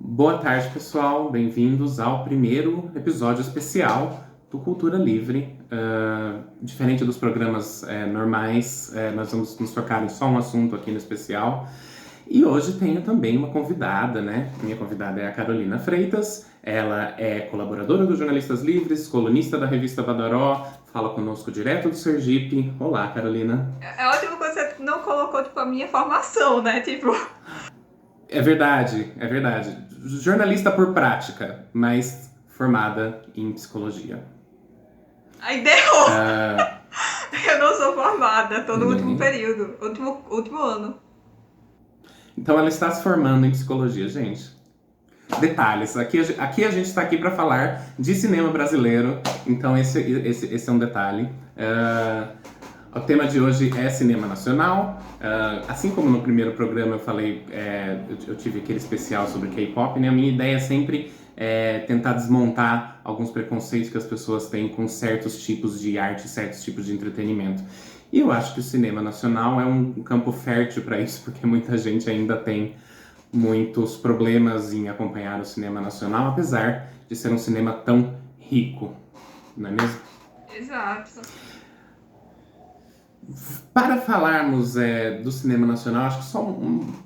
Boa tarde, pessoal. Bem-vindos ao primeiro episódio especial do Cultura Livre. Diferente dos programas normais, nós vamos nos focar em só um assunto aqui no especial. E hoje tenho também uma convidada, né? Minha convidada é a Carolina Freitas. Ela é colaboradora do Jornalistas Livres, colunista da revista Badaró, fala conosco direto do Sergipe. Olá, Carolina. É ótimo que você não colocou, a minha formação, né? É verdade, é verdade. Jornalista por prática, mas formada em psicologia. Aí derrou! Ah, Eu não sou formada, tô no último nem- período, último ano. Então ela está se formando em psicologia, gente. Detalhes, aqui a gente está aqui para falar de cinema brasileiro, então esse é um detalhe. O tema de hoje é cinema nacional. Assim como no primeiro programa eu falei, eu tive aquele especial sobre K-pop, né? A minha ideia é sempre tentar desmontar alguns preconceitos que as pessoas têm com certos tipos de arte, certos tipos de entretenimento. E eu acho que o cinema nacional é um campo fértil para isso, porque muita gente ainda tem muitos problemas em acompanhar o cinema nacional, apesar de ser um cinema tão rico, não é mesmo? Exato. Para falarmos do cinema nacional, acho que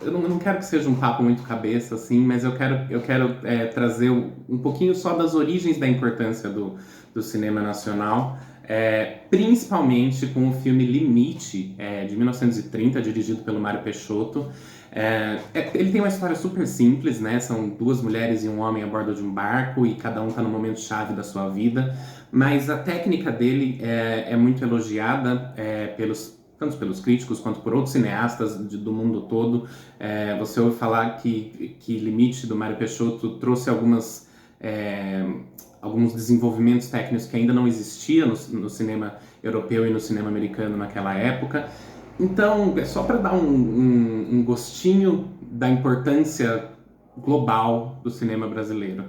eu não quero que seja um papo muito cabeça, assim, mas eu quero trazer um pouquinho só das origens da importância do cinema nacional, principalmente com o filme Limite, de 1930, dirigido pelo Mário Peixoto. Ele tem uma história super simples, né? São duas mulheres e um homem a bordo de um barco e cada um está no momento chave da sua vida. Mas a técnica dele é muito elogiada tanto pelos críticos quanto por outros cineastas do mundo todo. Você ouve falar que Limite, do Mário Peixoto, trouxe alguns desenvolvimentos técnicos que ainda não existiam no cinema europeu e no cinema americano naquela época. Então, é só para dar um gostinho da importância global do cinema brasileiro.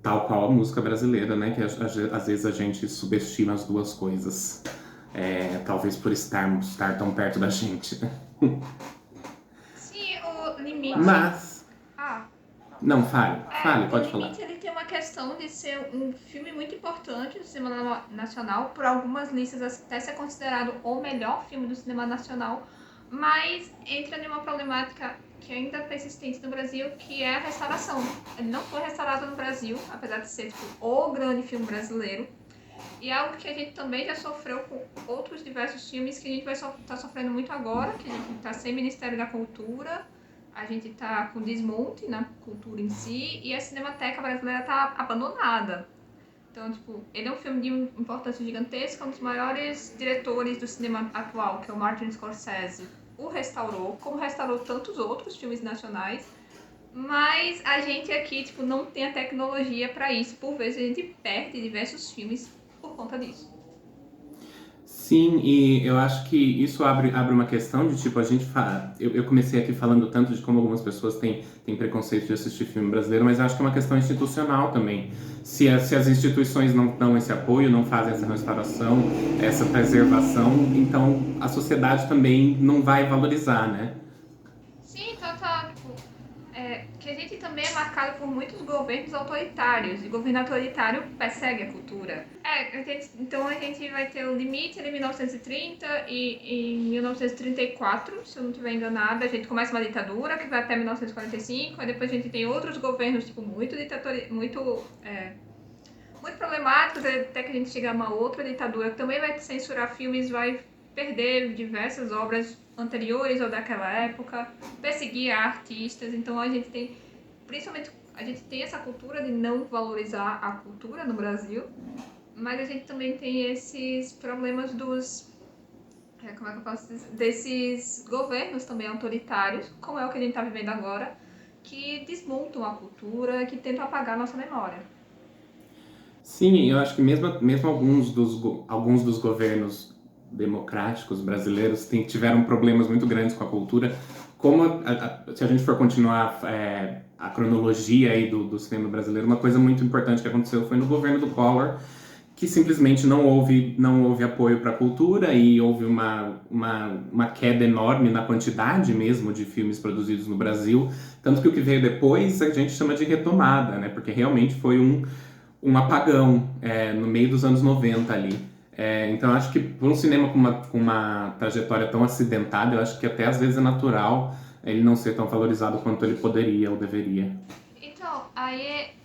Tal qual a música brasileira, né? Que às vezes a gente subestima as duas coisas. Talvez por estar tão perto da gente. Sim, o limite. Mas, Ah, não, fale, o pode falar. limite ele tem uma questão de ser um filme muito importante do cinema nacional, por algumas listas até ser considerado o melhor filme do cinema nacional, mas entra numa problemática que ainda é persistente no Brasil, que é a restauração. Ele não foi restaurado no Brasil, apesar de ser o grande filme brasileiro. E é algo que a gente também já sofreu com outros diversos filmes que a gente vai estar sofrendo muito agora, que a gente está sem Ministério da Cultura, a gente está com desmonte na cultura em si, e a Cinemateca Brasileira está abandonada. Então, ele é um filme de importância gigantesca, um dos maiores diretores do cinema atual, que é o Martin Scorsese, o restaurou, como restaurou tantos outros filmes nacionais, mas a gente aqui, não tem a tecnologia para isso. Por vezes a gente perde diversos filmes por conta disso. Sim, e eu acho que isso abre uma questão de tipo, a gente fala. Eu comecei aqui falando tanto de como algumas pessoas têm preconceito de assistir filme brasileiro, mas eu acho que é uma questão institucional também. Se as instituições não dão esse apoio, não fazem essa restauração, essa preservação, então a sociedade também não vai valorizar, né? Sim, que a gente também é marcado por muitos governos autoritários, e governo autoritário persegue a cultura. Então a gente vai ter o limite em 1930 e em 1934, se eu não estiver enganada, a gente começa uma ditadura que vai até 1945, aí depois a gente tem outros governos muito problemáticos, até que a gente chega a uma outra ditadura que também vai censurar filmes, vai perder diversas obras anteriores ou daquela época, perseguir artistas. Então a gente tem, principalmente, a gente tem essa cultura de não valorizar a cultura no Brasil, mas a gente também tem esses problemas como é que eu posso dizer? Desses governos também autoritários, como é o que a gente está vivendo agora, que desmontam a cultura, que tentam apagar a nossa memória. Sim, eu acho que mesmo alguns dos governos democráticos brasileiros tiveram problemas muito grandes com a cultura. Se a gente for continuar a cronologia aí do cinema brasileiro, uma coisa muito importante que aconteceu foi no governo do Collor, que simplesmente não houve apoio para a cultura e houve uma queda enorme na quantidade mesmo de filmes produzidos no Brasil. Tanto que o que veio depois a gente chama de retomada, né? Porque realmente foi um apagão no meio dos anos 90 ali. Então, eu acho que por um cinema com uma trajetória tão acidentada, eu acho que até às vezes é natural ele não ser tão valorizado quanto ele poderia ou deveria. Então, aí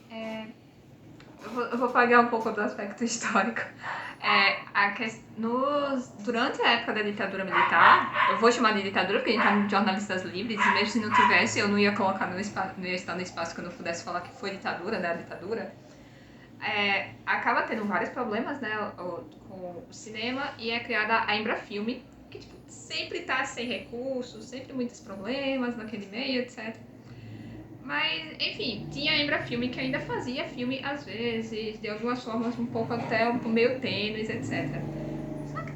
eu vou pagar um pouco do aspecto histórico. Durante a época da ditadura militar, eu vou chamar de ditadura porque a gente tá no Jornalistas Livres, e mesmo se não tivesse, eu não ia colocar não ia estar no espaço que eu não pudesse falar que foi ditadura, né, a ditadura. Acaba tendo vários problemas, né, com o cinema, e é criada a Embrafilme, que tipo, sempre tá sem recursos, sempre muitos problemas naquele meio, etc. Mas, enfim, tinha a Embrafilme que ainda fazia filme às vezes, de algumas formas um pouco até meio tênues, etc. Só que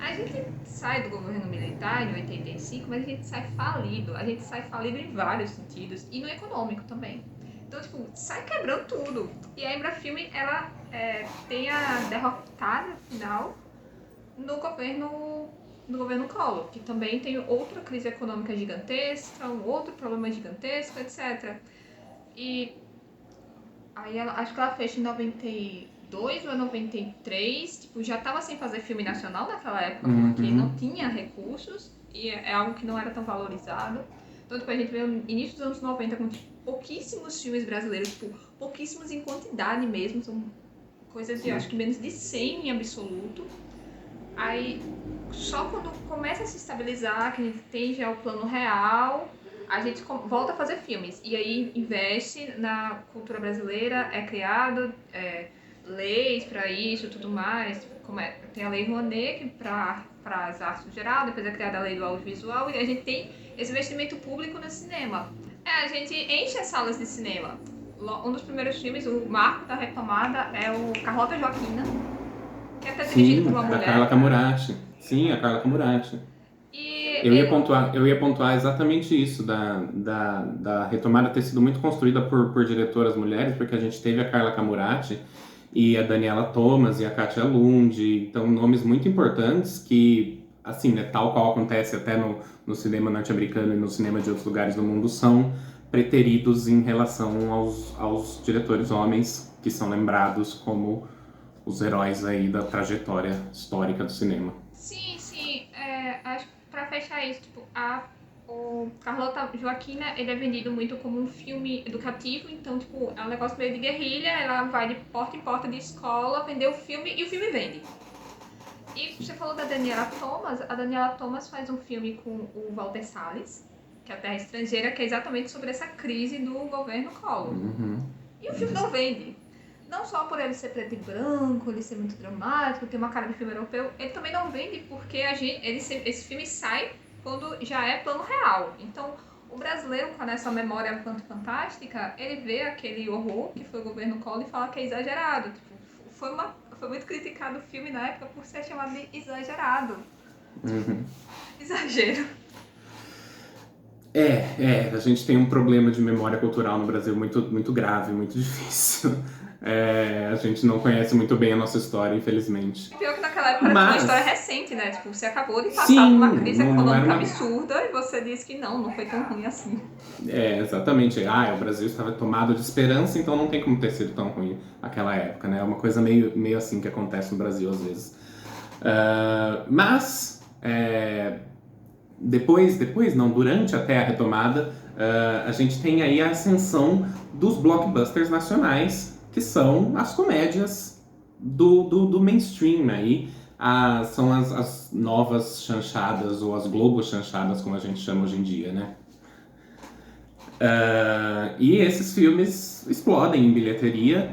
a gente sai do governo militar em 85, mas a gente sai falido. A gente sai falido em vários sentidos, e no econômico também. Então, tipo, sai quebrando tudo. E a Embrafilme, ela tem a derrotada final no governo Collor, que também tem outra crise econômica gigantesca, um outro problema gigantesco, etc. E aí acho que ela fez em 92 ou 93, tipo, já estava sem fazer filme nacional naquela época, porque não tinha recursos, e é algo que não era tão valorizado. Então, tipo, a gente vê no início dos anos 90 com pouquíssimos filmes brasileiros, tipo, pouquíssimos em quantidade mesmo, são coisas de, acho que menos de 100 em absoluto. Aí, só quando começa a se estabilizar, que a gente tem já o plano real, a gente volta a fazer filmes. E aí investe na cultura brasileira, é criado leis para isso e tudo mais. Tem a Lei Rouanet para as artes no geral, depois é criada a Lei do Audiovisual, e a gente tem esse investimento público no cinema. A gente enche as salas de cinema. Um dos primeiros filmes, o marco da retomada, é o Carlota Joaquina, que é até dirigido por uma mulher. Da Carla Camurati. Sim, a Carla Camurati. Eu ia pontuar exatamente isso, da retomada ter sido muito construída por diretoras mulheres, porque a gente teve a Carla Camurati e a Daniela Thomas e a Katia Lund, então nomes muito importantes que, assim, né, tal qual acontece até no cinema norte-americano e no cinema de outros lugares do mundo, são preteridos em relação aos diretores homens, que são lembrados como os heróis aí da trajetória histórica do cinema. Sim, acho que pra fechar isso, tipo, o Carlota Joaquina, ele é vendido muito como um filme educativo, então, tipo, é um negócio meio de guerrilha, ela vai de porta em porta de escola vender o filme e o filme vende. E você falou da Daniela Thomas, a Daniela Thomas faz um filme com o Walter Salles, que é a Terra Estrangeira, que é exatamente sobre essa crise do governo Collor. E o filme não vende. Não só por ele ser preto e branco, ele ser muito dramático, ter uma cara de filme europeu, ele também não vende porque esse filme sai quando já é plano real. Então, o brasileiro, com essa memória fantástica, ele vê aquele horror que foi o governo Collor e fala que é exagerado. Tipo, foi muito criticado o filme na época por ser chamado de exagerado. Exagero. A gente tem um problema de memória cultural no Brasil muito, muito grave, muito difícil. A gente não conhece muito bem a nossa história, infelizmente. Pior que naquela época era uma história recente, né? Tipo, você acabou de passar por uma crise econômica absurda e você disse que não foi tão ruim assim. Exatamente. O Brasil estava tomado de esperança, então não tem como ter sido tão ruim naquela época, né? É uma coisa meio assim que acontece no Brasil às vezes. Durante até a retomada, a gente tem aí a ascensão dos blockbusters nacionais, que são as comédias do mainstream aí. São as novas chanchadas, ou as Globo chanchadas, como a gente chama hoje em dia, né? E esses filmes explodem em bilheteria,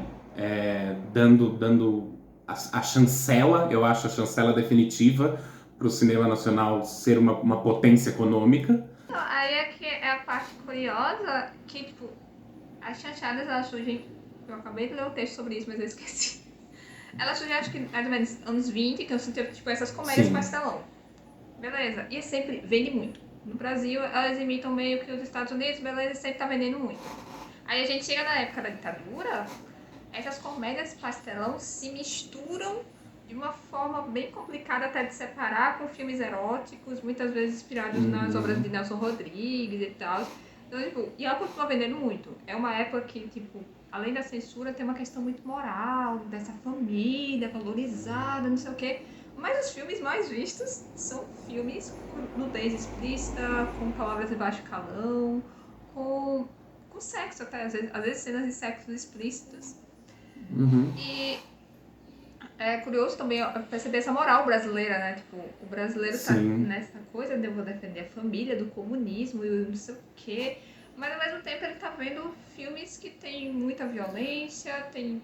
dando a chancela, eu acho a chancela definitiva para o cinema nacional ser uma potência econômica. Aí é que é a parte curiosa, que tipo, as chanchadas elas surgem, eu acabei de ler um texto sobre isso, mas eu esqueci. Elas surgem acho que mais ou menos anos 20, que são tipo essas comédias pastelão. Beleza, e sempre vende muito. No Brasil, elas imitam meio que os Estados Unidos, beleza, sempre tá vendendo muito. Aí a gente chega na época da ditadura, essas comédias pastelão se misturam de uma forma bem complicada até de separar com filmes eróticos, muitas vezes inspirados nas obras de Nelson Rodrigues e tal. Então, tipo, e ela continua vendendo muito. É uma época que, tipo, além da censura, tem uma questão muito moral, dessa família valorizada, não sei o quê. Mas os filmes mais vistos são filmes com nudez explícita, com palavras de baixo calão, com sexo até, às vezes cenas de sexo explícitas. E é curioso também perceber essa moral brasileira, né? Tipo, o brasileiro tá Sim. nessa coisa de eu vou defender a família, do comunismo e não sei o quê. Mas ao mesmo tempo ele tá vendo filmes que tem muita violência, tem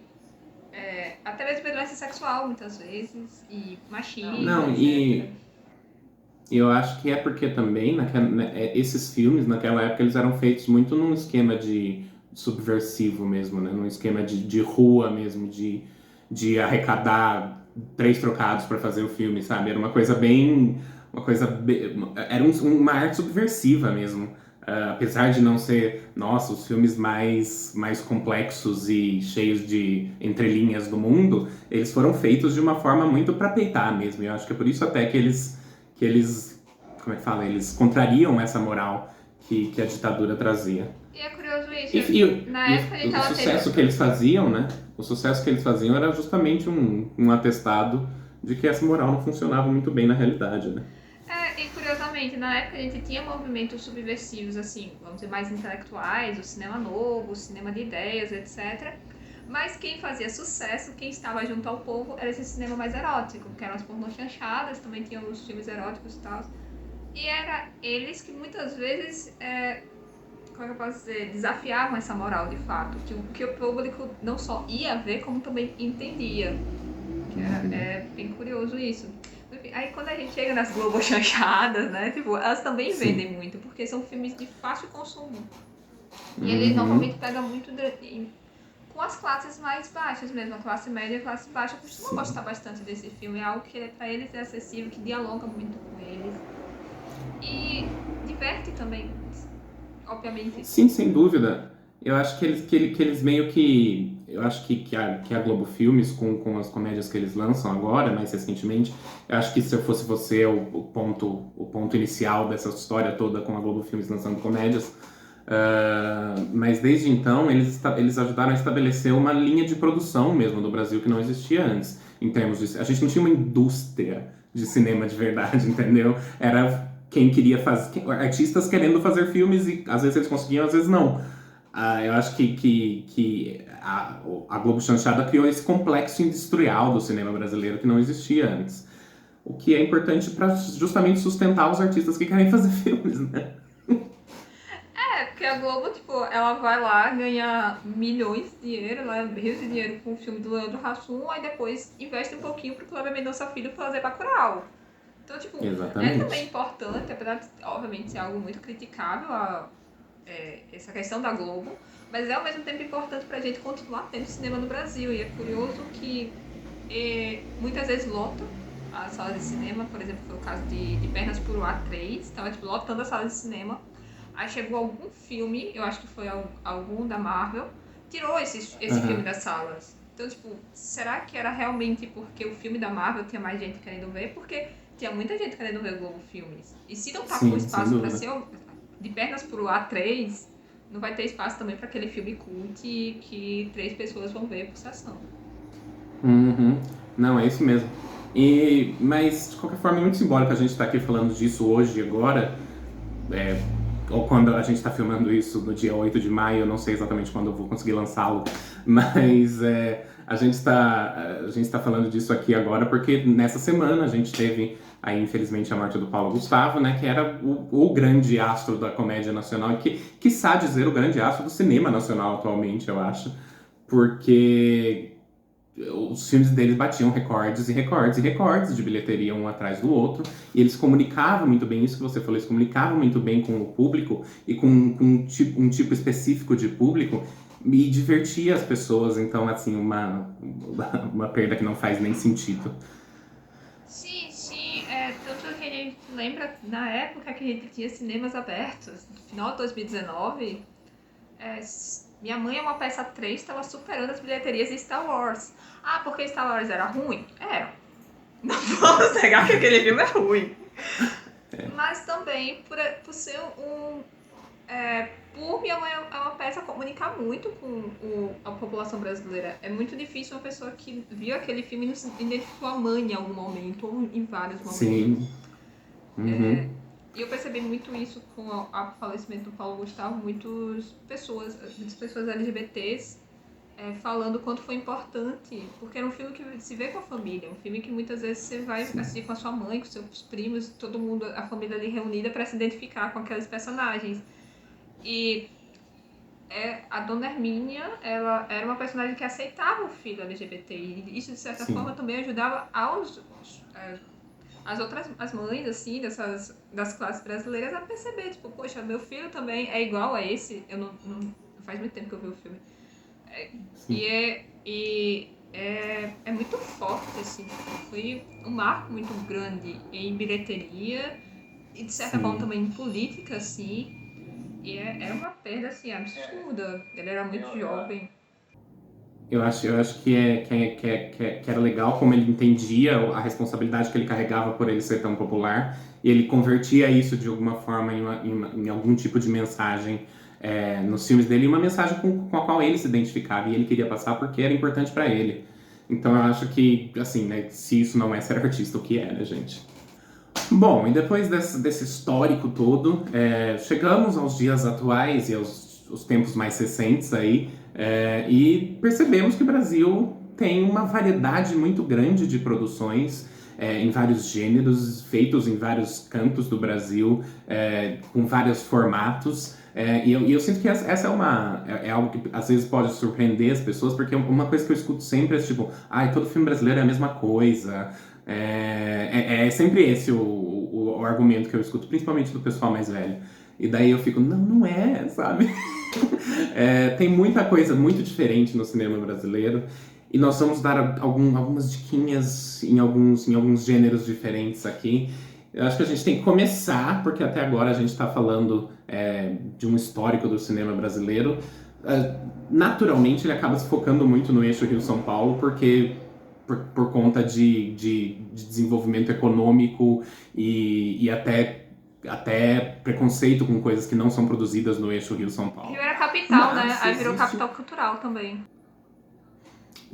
até mesmo violência sexual muitas vezes, e machismo, Não, etc. e eu acho que é porque também esses filmes, naquela época, eles eram feitos muito num esquema de subversivo mesmo, né? Num esquema de rua mesmo, de arrecadar 3 trocados para fazer o filme, sabe? Era uma coisa bem... era uma arte subversiva mesmo. Apesar de não ser, nossa, os filmes mais complexos e cheios de entrelinhas do mundo, eles foram feitos de uma forma muito para peitar mesmo. E eu acho que é por isso até que eles, como é que fala, eles contrariam essa moral que a ditadura trazia. E é curioso E, isso, e- na e época a gente o tava sucesso tendo. que eles faziam, né? O sucesso que eles faziam era justamente um atestado de que essa moral não funcionava muito bem na realidade, né? E curiosamente, na época a gente tinha movimentos subversivos, assim, vamos dizer, mais intelectuais, o cinema novo, o cinema de ideias, etc. Mas quem fazia sucesso, quem estava junto ao povo, era esse cinema mais erótico, que eram as pornochanchadas, também tinham os filmes eróticos e tal. E era eles que muitas vezes, como é que eu posso dizer, desafiavam essa moral de fato, que o público não só ia ver, como também entendia. Que é bem curioso isso. Enfim, aí quando a gente chega nas Globo chanchadas, né, tipo, elas também Sim. vendem muito, porque são filmes de fácil consumo. E ele Uhum. normalmente pega muito com as classes mais baixas mesmo, a classe média e a classe baixa costumam Sim. gostar bastante desse filme, é algo que para eles é acessível, que dialoga muito com eles. E diverte também, obviamente. Sim, sem dúvida. Eu acho que eles meio que. Eu acho que a Globo Filmes, com as comédias que eles lançam agora, mais recentemente, eu acho que se eu fosse você, o ponto inicial dessa história toda com a Globo Filmes lançando comédias. Mas desde então, eles ajudaram a estabelecer uma linha de produção mesmo do Brasil que não existia antes. Em termos de. A gente não tinha uma indústria de cinema de verdade, entendeu? Era quem queria fazer, artistas querendo fazer filmes e às vezes eles conseguiam, às vezes não. Eu acho que a Globo Chanchada criou esse complexo industrial do cinema brasileiro que não existia antes. O que é importante para justamente sustentar os artistas que querem fazer filmes, né? Porque a Globo, tipo, ela vai lá, ganha milhões de dinheiro, lá, rios de dinheiro com o filme do Leandro Hassum, aí depois investe um pouquinho pro Kleber Mendonça Filho fazer Bacurau. Então, tipo, é também Exatamente. importante, apesar de, obviamente, ser algo muito criticável, essa questão da Globo, mas é ao mesmo tempo importante pra gente continuar tendo cinema no Brasil. E é curioso que muitas vezes lota as salas de cinema, por exemplo, foi o caso de Pernas por o A3, estava tipo, lotando a sala de cinema. Aí chegou algum filme, eu acho que foi algum da Marvel, tirou esse filme Aham. das salas. Então, tipo, será que era realmente porque o filme da Marvel tinha mais gente querendo ver? Porque tinha muita gente querendo ver o Globo Filmes. E se não tá com Sim, sem espaço pra dúvida. ser de Pernas pro A3, não vai ter espaço também pra aquele filme cult que 3 pessoas vão ver por sessão. Uhum. Não, é isso mesmo. Mas, de qualquer forma, é muito simbólico a gente estar aqui falando disso hoje, agora, é, ou quando a gente está filmando isso no dia 8 de maio, eu não sei exatamente quando eu vou conseguir lançá-lo, mas a gente tá falando disso aqui agora porque nessa semana a gente teve aí, infelizmente, a morte do Paulo Gustavo, né, que era o grande astro da comédia nacional e que, quiçá dizer, o grande astro do cinema nacional atualmente, eu acho, porque os filmes deles batiam recordes e recordes e recordes de bilheteria um atrás do outro, e eles comunicavam muito bem isso que você falou, eles comunicavam muito bem com o público e com um tipo específico de público e divertia as pessoas, então, assim, uma perda que não faz nem sentido. Sim, sim, tanto que a gente lembra na época que a gente tinha cinemas abertos, no final de 2019, Minha Mãe é uma Peça 3 estava superando as bilheterias de Star Wars. Ah, porque Star Wars era ruim? Era. Não vamos negar que aquele filme é ruim. Mas também por ser por Minha Mãe é uma peça comunicar muito com a população brasileira. É muito difícil uma pessoa que viu aquele filme e não se identificou a mãe em algum momento, ou em vários momentos. Sim. Uhum. E eu percebi muito isso com o falecimento do Paulo Gustavo, muitas pessoas LGBTs falando o quanto foi importante, porque era um filme que se vê com a família, um filme que muitas vezes você vai assistir com a sua mãe, com seus primos, todo mundo, a família ali reunida para se identificar com aqueles personagens. E a Dona Hermínia, ela era uma personagem que aceitava o filho LGBT, e isso de certa forma também ajudava as mães, assim, das classes brasileiras a perceber, tipo, poxa, meu filho também é igual a esse. Eu não faz muito tempo que eu vi o filme. É muito forte, assim, foi um marco muito grande em bilheteria e de certa forma também em política, assim. E é uma perda, assim, absurda. Ele era muito jovem. Eu acho que era legal como ele entendia a responsabilidade que ele carregava por ele ser tão popular, e ele convertia isso de alguma forma em algum tipo de mensagem nos filmes dele, uma mensagem com a qual ele se identificava e ele queria passar porque era importante para ele. Então eu acho que, assim, né, se isso não é ser artista, o que é, né, gente? Bom, e depois desse histórico todo, chegamos aos dias atuais e aos tempos mais recentes aí, e percebemos que o Brasil tem uma variedade muito grande de produções em vários gêneros, feitos em vários cantos do Brasil, com vários formatos. E eu sinto que essa é algo que às vezes pode surpreender as pessoas, porque uma coisa que eu escuto sempre é tipo, todo filme brasileiro é a mesma coisa. É sempre esse o argumento que eu escuto, principalmente do pessoal mais velho. E daí eu fico, não é, sabe? Tem muita coisa muito diferente no cinema brasileiro. E nós vamos dar algumas diquinhas em alguns gêneros diferentes aqui. Eu acho que a gente tem que começar, porque até agora a gente está falando de um histórico do cinema brasileiro. Naturalmente, ele acaba se focando muito no eixo Rio-São Paulo, porque por conta de desenvolvimento econômico e até preconceito com coisas que não são produzidas no eixo Rio-São Paulo. Rio era capital, né? Aí virou capital cultural também.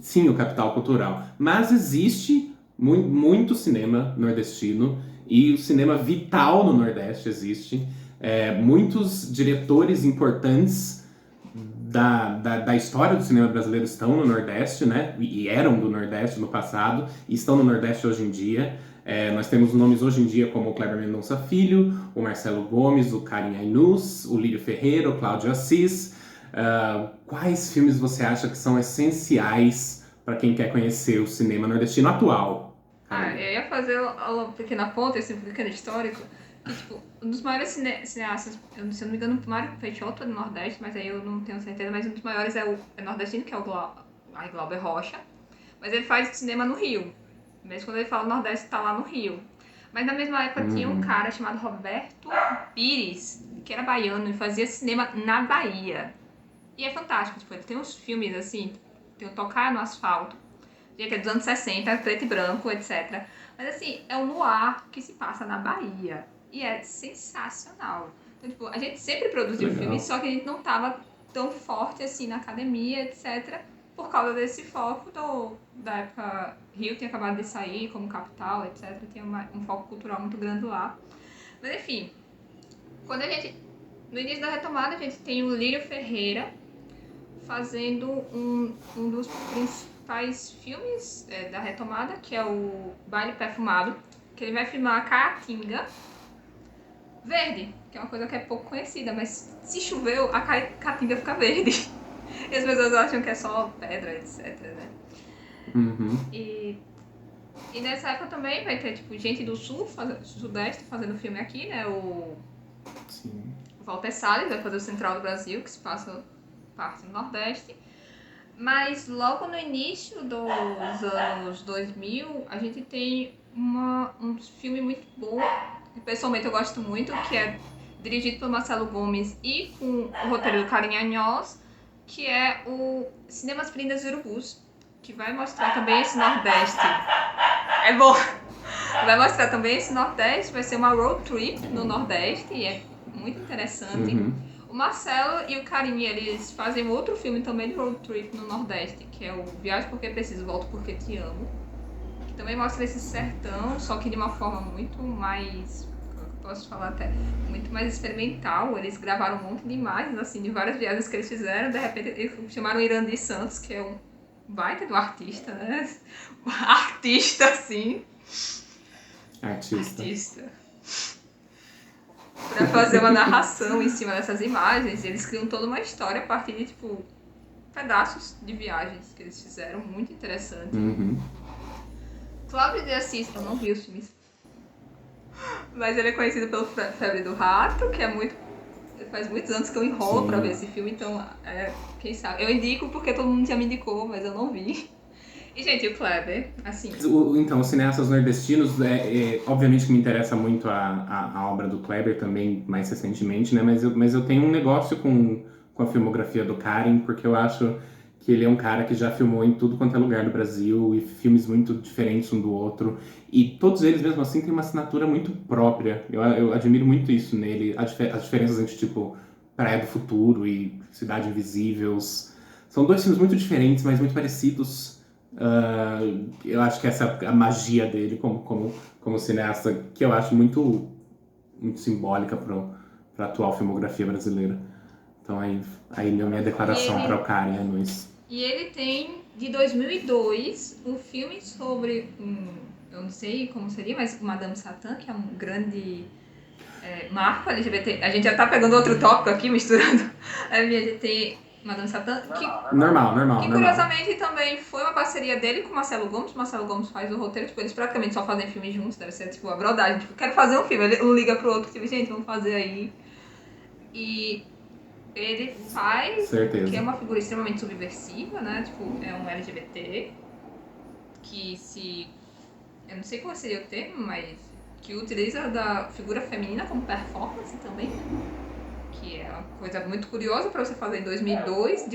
Sim, o capital cultural. Mas existe muito cinema nordestino e o cinema vital no Nordeste existe. Muitos diretores importantes da história do cinema brasileiro estão no Nordeste, né? E eram do Nordeste no passado e estão no Nordeste hoje em dia. Nós temos nomes hoje em dia como o Kleber Mendonça Filho, o Marcelo Gomes, o Karim Ainus, o Lírio Ferreira, o Cláudio Assis. Quais filmes você acha que são essenciais para quem quer conhecer o cinema nordestino atual? Eu ia fazer uma pequena ponta, esse pequeno histórico, que, tipo, um dos maiores cineastas, se eu não me engano, o Mário Peixoto é do Nordeste, mas aí eu não tenho certeza, mas um dos maiores é nordestino, que é o Glauber Rocha, mas ele faz cinema no Rio, mesmo quando ele fala Nordeste, tá lá no Rio. Mas na mesma época tinha um cara chamado Roberto Pires, que era baiano e fazia cinema na Bahia. E é fantástico, tipo, ele tem uns filmes assim, tem o Tocar no Asfalto, que é dos anos 60, preto e branco, etc. Mas assim, é um noir que se passa na Bahia. E é sensacional. Então, tipo, a gente sempre produziu filmes, só que a gente não tava tão forte assim na academia, etc. Por causa desse foco da época Rio tinha acabado de sair como capital, etc. Tinha um foco cultural muito grande lá. Mas enfim, no início da retomada, a gente tem o Lírio Ferreira fazendo um dos principais filmes da retomada, que é o Baile Perfumado, que ele vai filmar a Caatinga verde, que é uma coisa que é pouco conhecida, mas se choveu, a Caatinga fica verde. E as pessoas acham que é só pedra, etc, né? Uhum. E nessa época também vai ter, tipo, gente do Sudeste fazendo filme aqui, né? Sim. O Walter Salles vai fazer o Central do Brasil, que se passa parte do Nordeste. Mas logo no início dos anos 2000, a gente tem um filme muito bom, que pessoalmente eu gosto muito, que é dirigido por Marcelo Gomes e com o roteiro do Karim Ainhoz, que é o Cinemas Prendas Urubus, que vai mostrar também esse Nordeste. É bom! Vai mostrar também esse Nordeste, vai ser uma road trip no Nordeste, e é muito interessante. Uhum. O Marcelo e o Karim, eles fazem outro filme também de road trip no Nordeste, que é o Viagem Porque Preciso, Volto Porque Te Amo. Que também mostra esse sertão, só que de uma forma muito mais, posso falar até, muito mais experimental. Eles gravaram um monte de imagens, assim, de várias viagens que eles fizeram. De repente, eles chamaram o Irandi Santos, que é um baita do artista, né? Artista, assim. Artista. Pra fazer uma narração em cima dessas imagens. Eles criam toda uma história a partir de, tipo, pedaços de viagens que eles fizeram. Muito interessante. Uhum. Cláudio de Assis, eu não vi os filmes. Mas ele é conhecido pelo Febre do Rato, que é muito... Faz muitos anos que eu enrolo pra ver esse filme, então, quem sabe. Eu indico porque todo mundo já me indicou, mas eu não vi. E, gente, o Kleber, assim... Então, os cineastas nordestinos, obviamente que me interessa muito a obra do Kleber também, mais recentemente, né? Mas eu tenho um negócio com a filmografia do Karim, porque eu acho que ele é um cara que já filmou em tudo quanto é lugar do Brasil, e filmes muito diferentes um do outro, e todos eles, mesmo assim, têm uma assinatura muito própria. Eu admiro muito isso nele, as diferenças entre, tipo, Praia do Futuro e Cidade Invisível. São dois filmes muito diferentes, mas muito parecidos. Eu acho que essa é a magia dele como cineasta, que eu acho muito, muito simbólica para a atual filmografia brasileira. Então aí minha declaração para o Karim é nóis. E ele tem, de 2002, um filme sobre eu não sei como seria, mas Madame Satã, que é um grande marco LGBT. A gente já tá pegando outro tópico aqui, misturando LGBT Madame Satã, que Normal. curiosamente também foi uma parceria dele com o Marcelo Gomes. O Marcelo Gomes faz o roteiro, tipo, eles praticamente só fazem filmes juntos, deve ser tipo a brodagem, tipo, quero fazer um filme, ele um liga pro outro, tipo, gente, vamos fazer aí. E ele faz, Certeza. que é uma figura extremamente subversiva, né, tipo, é um LGBT, que eu não sei qual seria o termo, mas que utiliza da figura feminina como performance também, que é uma coisa muito curiosa para você fazer em 2002.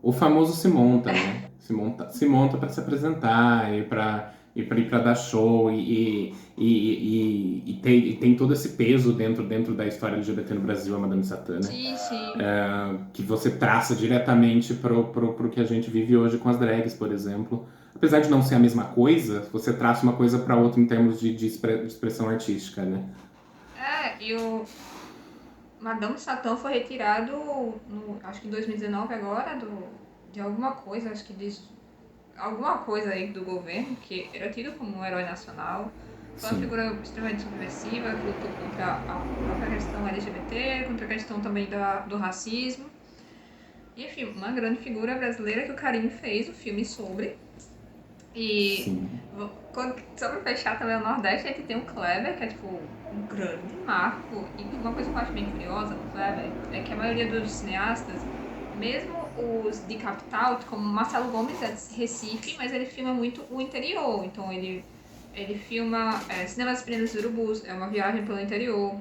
O famoso se monta, né? Se monta para se apresentar e para dar show e tem todo esse peso dentro da história LGBT no Brasil, a Madame Satã, né? Sim. Que você traça diretamente pro que a gente vive hoje com as drags, por exemplo. Apesar de não ser a mesma coisa, você traça uma coisa para outra em termos de expressão artística, né? E o Madame Satã foi retirado, acho que em 2019 agora, de alguma coisa, acho que alguma coisa aí do governo, que era tido como um herói nacional. Foi uma figura extremamente subversiva, que lutou contra a própria questão LGBT, contra a questão também do racismo. E, enfim, uma grande figura brasileira que o Karim fez o filme sobre. E só pra fechar também o Nordeste, a gente tem o Kleber, que é tipo um grande marco. E uma coisa que eu acho bem curiosa no Kleber é que a maioria dos cineastas, mesmo os de capital, como Marcelo Gomes é de Recife, mas ele filma muito o interior. Então ele filma Cinemas Prendas Urubus, é uma viagem pelo interior.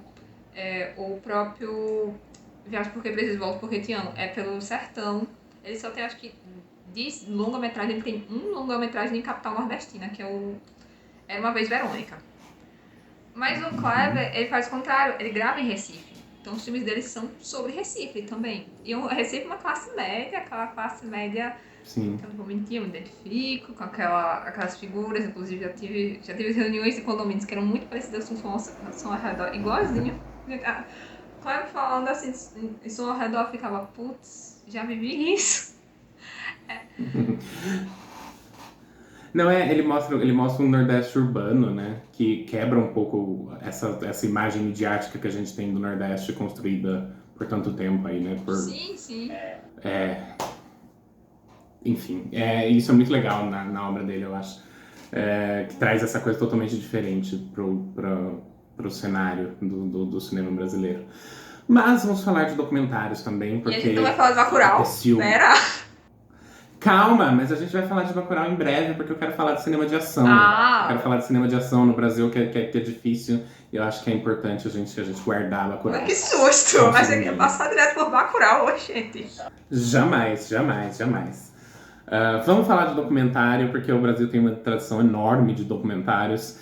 O próprio Viagem Porque Preciso, Volto Porque Te Amo é pelo sertão. Ele só tem, acho que, de longa-metragem, ele tem um longa-metragem em capital nordestina, que é o Era Uma Vez Verônica. Mas o Kleber, ele faz o contrário, ele grava em Recife. Então os filmes dele são sobre Recife também. E o Recife é uma classe média, aquela classe média... Sim. Que eu não vou mentir, eu me identifico com aquelas figuras. Inclusive já tive reuniões de condomínios que eram muito parecidas com Som ao Redor, igualzinho. Kleber falando assim, em Som ao Redor, ficava, putz, já vivi isso. Não, ele mostra um Nordeste urbano, né? Que quebra um pouco essa imagem midiática que a gente tem do Nordeste construída por tanto tempo aí, né? Sim. Enfim, isso é muito legal na obra dele, eu acho. Que traz essa coisa totalmente diferente pro cenário do cinema brasileiro. Mas vamos falar de documentários também, porque... E a gente não vai falar de Bacurau, pera! Calma, mas a gente vai falar de Bacurau em breve, porque eu quero falar de cinema de ação. Ah! Quero falar de cinema de ação no Brasil, que é difícil. E eu acho que é importante a gente guardar Bacurau. Que susto! Não, Achei sim. que ia passar direto por Bacurau, gente. Jamais, jamais, jamais. Vamos falar de documentário, porque o Brasil tem uma tradição enorme de documentários,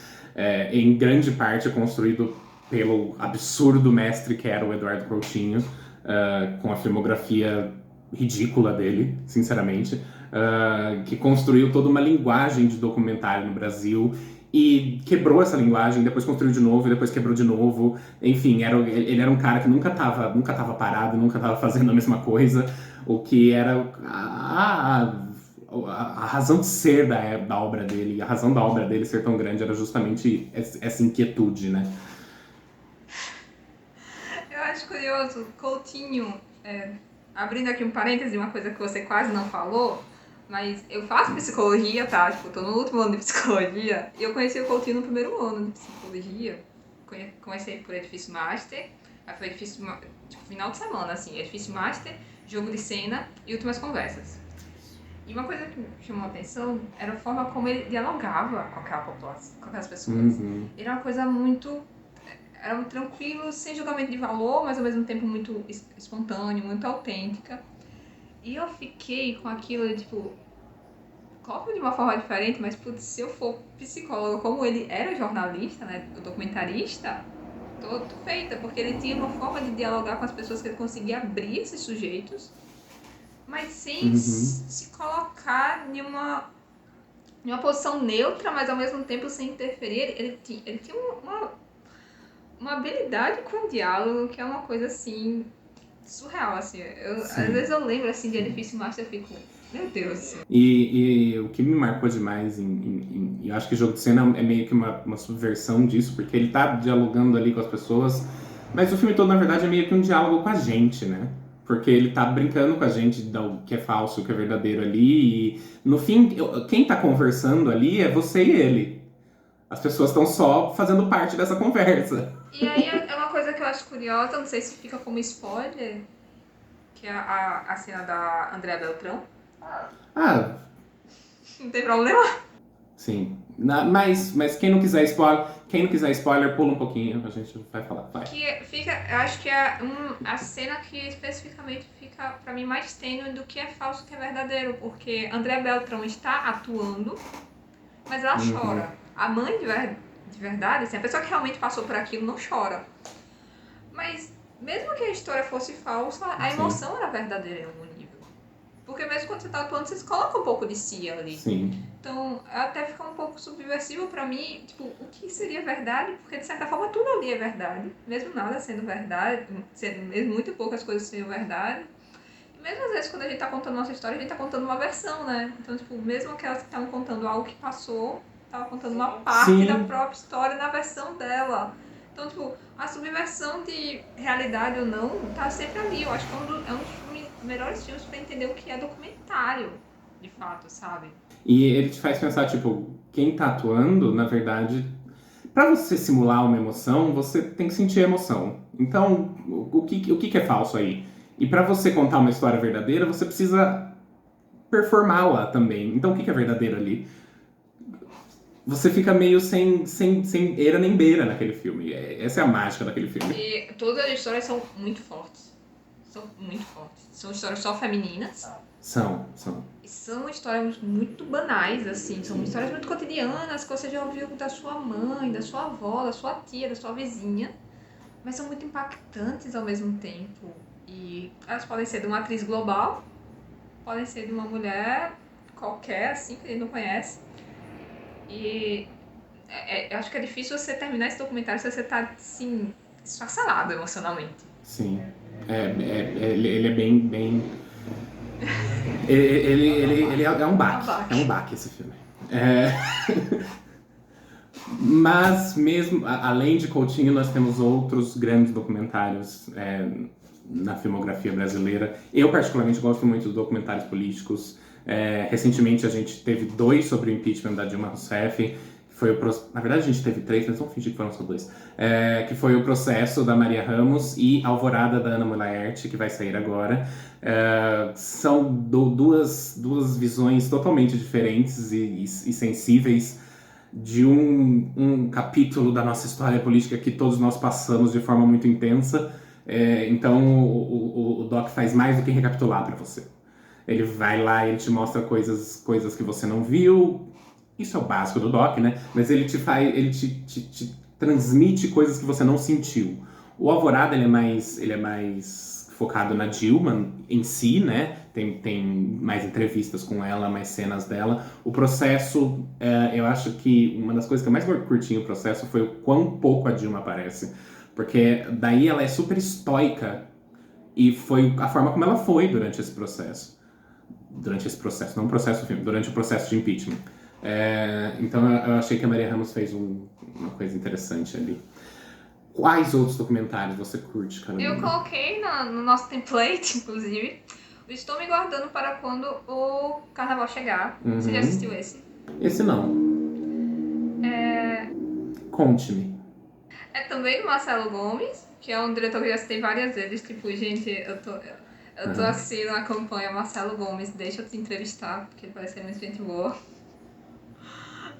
em grande parte construído pelo absurdo mestre que era o Eduardo Coutinho, com a filmografia ridícula dele, sinceramente, que construiu toda uma linguagem de documentário no Brasil e quebrou essa linguagem, depois construiu de novo, e depois quebrou de novo. Enfim, ele era um cara que nunca tava parado, nunca tava fazendo a mesma coisa, o que era a razão de ser da obra dele, a razão da obra dele ser tão grande era justamente essa inquietude, né? Eu acho curioso, Coutinho, abrindo aqui um parêntese, uma coisa que você quase não falou, mas eu faço psicologia, tá? Tipo, tô no último ano de psicologia, e eu conheci o Coutinho no primeiro ano de psicologia. Comecei por Edifício Master, aí foi Edifício, tipo, final de semana, assim, Edifício Master, Jogo de Cena e Últimas Conversas. E uma coisa que me chamou a atenção era a forma como ele dialogava com aquela população, com aquelas pessoas. Uhum. Ele era uma coisa muito... Era muito tranquilo, sem julgamento de valor, mas ao mesmo tempo muito espontâneo, muito autêntica. E eu fiquei com aquilo, tipo... Coloco de uma forma diferente, mas putz, se eu for psicóloga, como ele era jornalista, né, documentarista, tô feita, porque ele tinha uma forma de dialogar com as pessoas que ele conseguia abrir esses sujeitos, mas sem se colocar em uma posição neutra, mas ao mesmo tempo sem interferir. Ele tinha uma habilidade com o diálogo que é uma coisa assim surreal, assim. Às vezes eu lembro assim de Edifício Master e fico, meu Deus. E o que me marcou demais, eu acho que Jogo de Cena é meio que uma subversão disso, porque ele tá dialogando ali com as pessoas, mas o filme todo, na verdade, é meio que um diálogo com a gente, né? Porque ele tá brincando com a gente do que é falso, o que é verdadeiro ali, e no fim, quem tá conversando ali é você e ele. As pessoas estão só fazendo parte dessa conversa. E aí é uma coisa que eu acho curiosa, não sei se fica como spoiler, que é a cena da Andréa Beltrão. Ah, Não tem problema? sim. Mas quem não quiser spoiler, pula um pouquinho, a gente vai falar. Vai. Que fica, eu acho que é a cena que especificamente fica pra mim mais tênue do que é falso, que é verdadeiro, porque Andréa Beltrão está atuando, mas ela chora. A mãe de verdade, assim, a pessoa que realmente passou por aquilo não chora. Mas mesmo que a história fosse falsa, a emoção era verdadeira em algum nível. Porque mesmo quando você tá atuando, você se coloca um pouco de si ali. Sim. Então, até fica um pouco subversivo pra mim, tipo, o que seria verdade? Porque, de certa forma, tudo ali é verdade. Mesmo nada sendo verdade, mesmo muito poucas coisas sendo verdade. E mesmo às vezes, quando a gente tá contando nossa história, a gente tá contando uma versão, né? Então, tipo, mesmo aquelas que estavam contando algo que passou, estavam contando uma parte da própria história na versão dela. Então, tipo, a subversão de realidade ou não tá sempre ali. Eu acho que é um dos melhores filmes pra entender o que é documentário, de fato, sabe? E ele te faz pensar, tipo, quem tá atuando, na verdade, pra você simular uma emoção, você tem que sentir a emoção. Então, o que é falso aí? E pra você contar uma história verdadeira, você precisa performá-la também. Então, o que é verdadeiro ali? Você fica meio sem eira nem beira naquele filme. Essa é a mágica daquele filme. E todas as histórias são muito fortes. São muito fortes. São histórias só femininas. São. E são histórias muito banais, assim. São histórias muito cotidianas que você já ouviu da sua mãe, da sua avó, da sua tia, da sua vizinha. Mas são muito impactantes ao mesmo tempo. E elas podem ser de uma atriz global, podem ser de uma mulher qualquer, assim, que a gente não conhece. E eu acho que é difícil você terminar esse documentário se você tá, assim, esfacelado emocionalmente. Sim. Ele é bem... Ele é um baque. É um baque esse filme. Mas mesmo, além de Coutinho, nós temos outros grandes documentários na filmografia brasileira. Eu particularmente gosto muito dos documentários políticos. Recentemente a gente teve 2 sobre o impeachment da Dilma Rousseff. Na verdade a gente teve 3, mas vamos fingir que foram só 2. Que foi o processo da Maria Ramos e Alvorada da Ana Mulaerte, que vai sair agora. São duas visões totalmente diferentes e sensíveis de um capítulo da nossa história política que todos nós passamos de forma muito intensa. Então o Doc faz mais do que recapitular para você. Ele vai lá e ele te mostra coisas que você não viu. Isso é o básico do Doc, né? Mas ele te transmite coisas que você não sentiu. O Alvorada ele é mais focado na Dilma em si, né? Tem mais entrevistas com ela, mais cenas dela. O Processo, eu acho que uma das coisas que eu mais curti no Processo foi o quão pouco a Dilma aparece. Porque daí ela é super estoica e foi a forma como ela foi durante esse processo. Não o processo do filme, durante o processo de impeachment. Então eu achei que a Maria Ramos fez uma coisa interessante ali. Quais outros documentários você curte, Carolina? Eu coloquei no nosso template, inclusive, estou me guardando para quando o carnaval chegar. Você já assistiu esse? Esse não. Conte-me. É também do Marcelo Gomes, que é um diretor que eu já citei várias vezes. Tipo, gente, eu tô assim na campanha Marcelo Gomes, deixa eu te entrevistar, porque ele parece ser muito gente boa.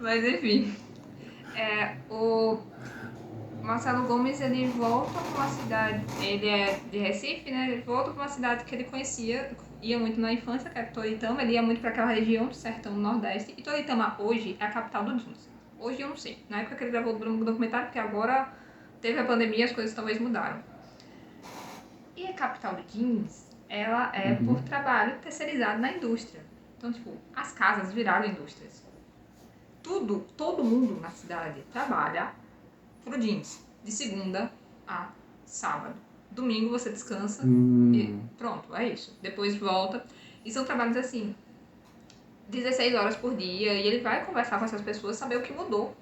Mas enfim. O Marcelo Gomes, ele volta para uma cidade, ele é de Recife, né? Ele volta para uma cidade que ele conhecia, ia muito na infância, que é Toritama. Ele ia muito para aquela região do sertão nordeste. E Toritama hoje é a capital do jeans. Hoje eu não sei. Na época que ele gravou o documentário, porque agora teve a pandemia, as coisas talvez mudaram. E a capital do jeans, ela é por trabalho terceirizado na indústria. Então, tipo, as casas viraram indústrias. Todo mundo na cidade trabalha pro jeans, de segunda a sábado. Domingo você descansa e pronto, é isso. Depois volta. E são trabalhos assim, 16 horas por dia, e ele vai conversar com essas pessoas, saber o que mudou.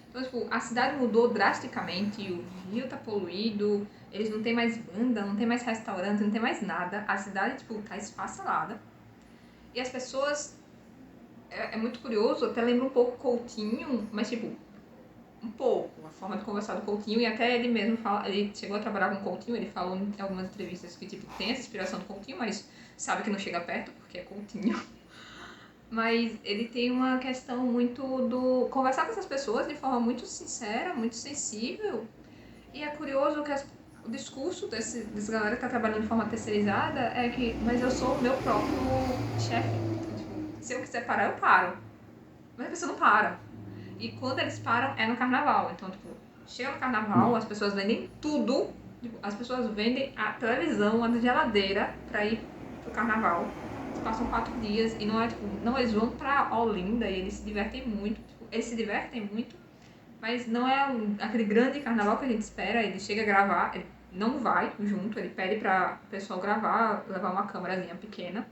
Então, tipo, a cidade mudou drasticamente, o rio tá poluído, eles não tem mais banda, não tem mais restaurante, não tem mais nada. A cidade, tipo, tá esfacelada. E as pessoas... É muito curioso, até lembra um pouco Coutinho, mas, tipo, um pouco, a forma de conversar do Coutinho, e até ele mesmo fala, ele chegou a trabalhar com o Coutinho, ele falou em algumas entrevistas que, tipo, tem essa inspiração do Coutinho, mas sabe que não chega perto, porque é Coutinho. Mas ele tem uma questão muito do conversar com essas pessoas de forma muito sincera, muito sensível. E é curioso que o discurso dessa galera que está trabalhando de forma terceirizada é que, mas eu sou o meu próprio chefe. Então, tipo, se eu quiser parar, eu paro. Mas a pessoa não para. E quando eles param, é no carnaval. Então, tipo, chega no carnaval, as pessoas vendem tudo. Tipo, as pessoas vendem a televisão, a geladeira pra ir pro carnaval. Passam 4 dias e não é tipo, não, eles vão pra Olinda e eles se divertem muito. Tipo, eles se divertem muito, mas não é aquele grande carnaval que a gente espera. Ele chega a gravar, ele não vai junto, ele pede pra o pessoal gravar, levar uma câmerazinha pequena.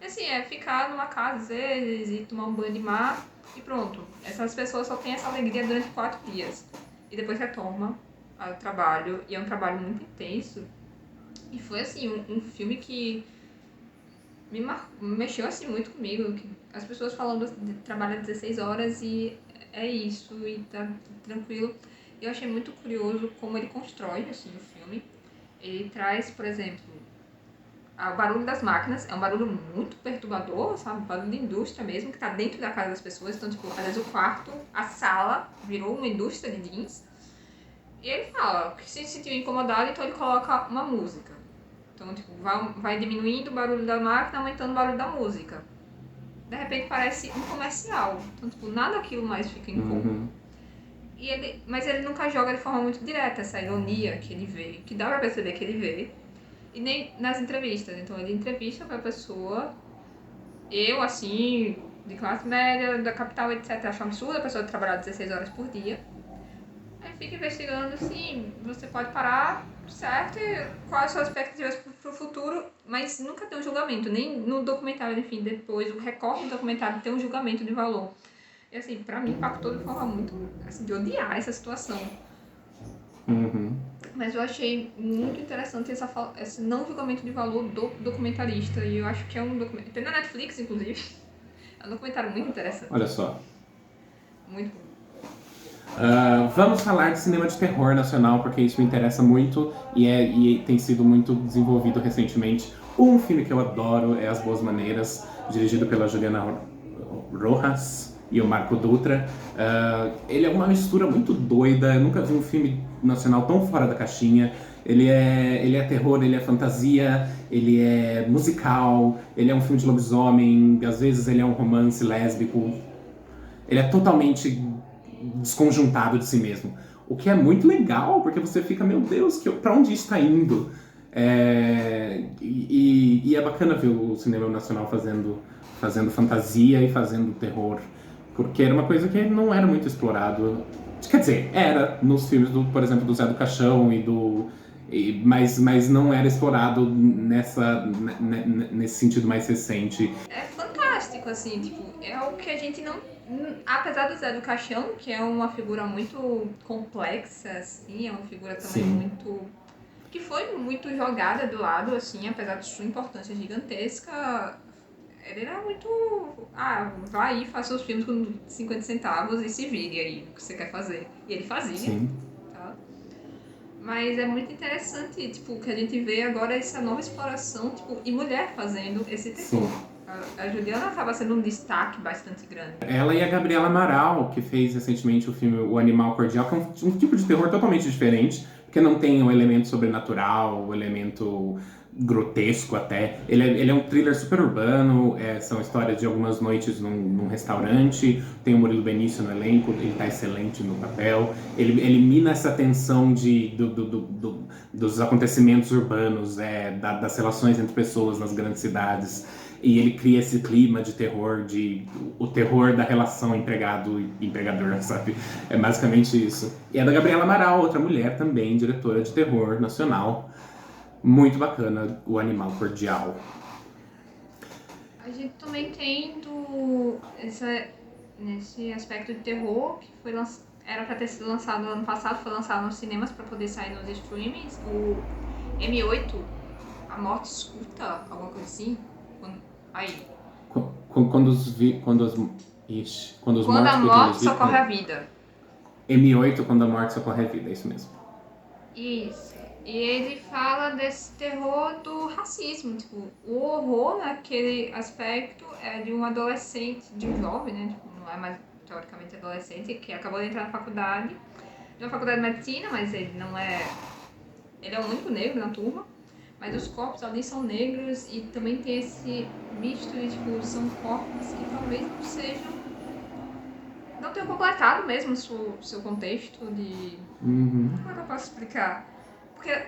E assim, é ficar numa casa às vezes e tomar um banho de mar e pronto. Essas pessoas só têm essa alegria durante 4 dias. E depois retoma o trabalho, e é um trabalho muito intenso. E foi assim, um filme que mexeu assim muito comigo. Que as pessoas falando de trabalho 16 horas e é isso, e tá tranquilo. Eu achei muito curioso como ele constrói assim, o filme. Ele traz, por exemplo, o barulho das máquinas. É um barulho muito perturbador, sabe? Barulho de indústria mesmo, que tá dentro da casa das pessoas. Então, tipo, às vezes o quarto, a sala, virou uma indústria de jeans. E ele fala que se sentiu incomodado, então ele coloca uma música. Então, tipo, vai diminuindo o barulho da máquina, aumentando o barulho da música. De repente parece um comercial. Então, tipo, nada aquilo mais fica incômodo. Mas ele nunca joga de forma muito direta essa ironia que ele vê, que dá pra perceber que ele vê. E nem nas entrevistas. Então, ele entrevista pra pessoa. Eu, assim, de classe média, da capital, etc. Acho um absurdo a pessoa trabalhar 16 horas por dia. Aí fica investigando, assim, você pode parar, certo? E quais as suas expectativas pro futuro, mas nunca tem um julgamento. Nem no documentário, enfim, depois, o recorte do documentário tem um julgamento de valor. E, assim, pra mim, impactou de forma muito, assim, de odiar essa situação. Mas eu achei muito interessante esse não julgamento de valor do documentarista. E eu acho que é um documentário... Tem na Netflix, inclusive. É um documentário muito interessante. Olha só. Muito bom. Vamos falar de cinema de terror nacional, porque isso me interessa muito e tem sido muito desenvolvido recentemente. Um filme que eu adoro é As Boas Maneiras, dirigido pela Juliana Rojas e o Marco Dutra. Ele é uma mistura muito doida, eu nunca vi um filme nacional tão fora da caixinha. Ele é terror, ele é fantasia, ele é musical, ele é um filme de lobisomem, às vezes ele é um romance lésbico. Ele é totalmente desconjuntado de si mesmo. O que é muito legal, porque você fica, meu Deus, pra onde isso está indo? E é bacana ver o cinema nacional fazendo fantasia e fazendo terror, porque era uma coisa que não era muito explorado. Quer dizer, era nos filmes, por exemplo, do Zé do Caixão mas não era explorado nesse sentido mais recente. É fantástico, assim, tipo, é o que a gente não... Apesar do Zé do Caixão, que é uma figura muito complexa, assim, é uma figura também muito... que foi muito jogada do lado, assim, apesar de sua importância gigantesca, ele era muito... vai aí, faça os filmes com 50 centavos e se vire aí o que você quer fazer. E ele fazia. Sim. Tá? Mas é muito interessante, tipo, que a gente vê agora essa nova exploração, tipo, e mulher fazendo esse terror. A Juliana acaba sendo um destaque bastante grande. Ela e a Gabriela Amaral, que fez recentemente o filme O Animal Cordial, que é um tipo de terror totalmente diferente, porque não tem o elemento sobrenatural, o elemento grotesco até. Ele é um thriller super urbano, são histórias de algumas noites num restaurante, tem o Murilo Benício no elenco, ele tá excelente no papel. Ele elimina essa tensão dos acontecimentos urbanos, das relações entre pessoas nas grandes cidades. E ele cria esse clima de terror, o terror da relação empregado e empregador, sabe? É basicamente isso. E é da Gabriela Amaral, outra mulher também, diretora de terror nacional. Muito bacana, O Animal Cordial. A gente também tem nesse aspecto de terror, que era para ter sido lançado ano passado, foi lançado nos cinemas para poder sair nos streamings, o M8, A Morte Escuta, alguma coisa assim. Aí. Quando a morte socorre a vida. M8, Quando a Morte Socorre a Vida, é isso mesmo. Isso. E ele fala desse terror do racismo, tipo, o horror naquele aspecto é de um adolescente, de um jovem, né, tipo, não é mais teoricamente adolescente, que acabou de entrar na faculdade, de uma faculdade de medicina, mas ele é o único negro na turma, mas os corpos ali são negros e também tem esse misto de, tipo, são corpos que talvez não sejam, não tenham completado mesmo o seu contexto de... Uhum. Como é que eu posso explicar? Porque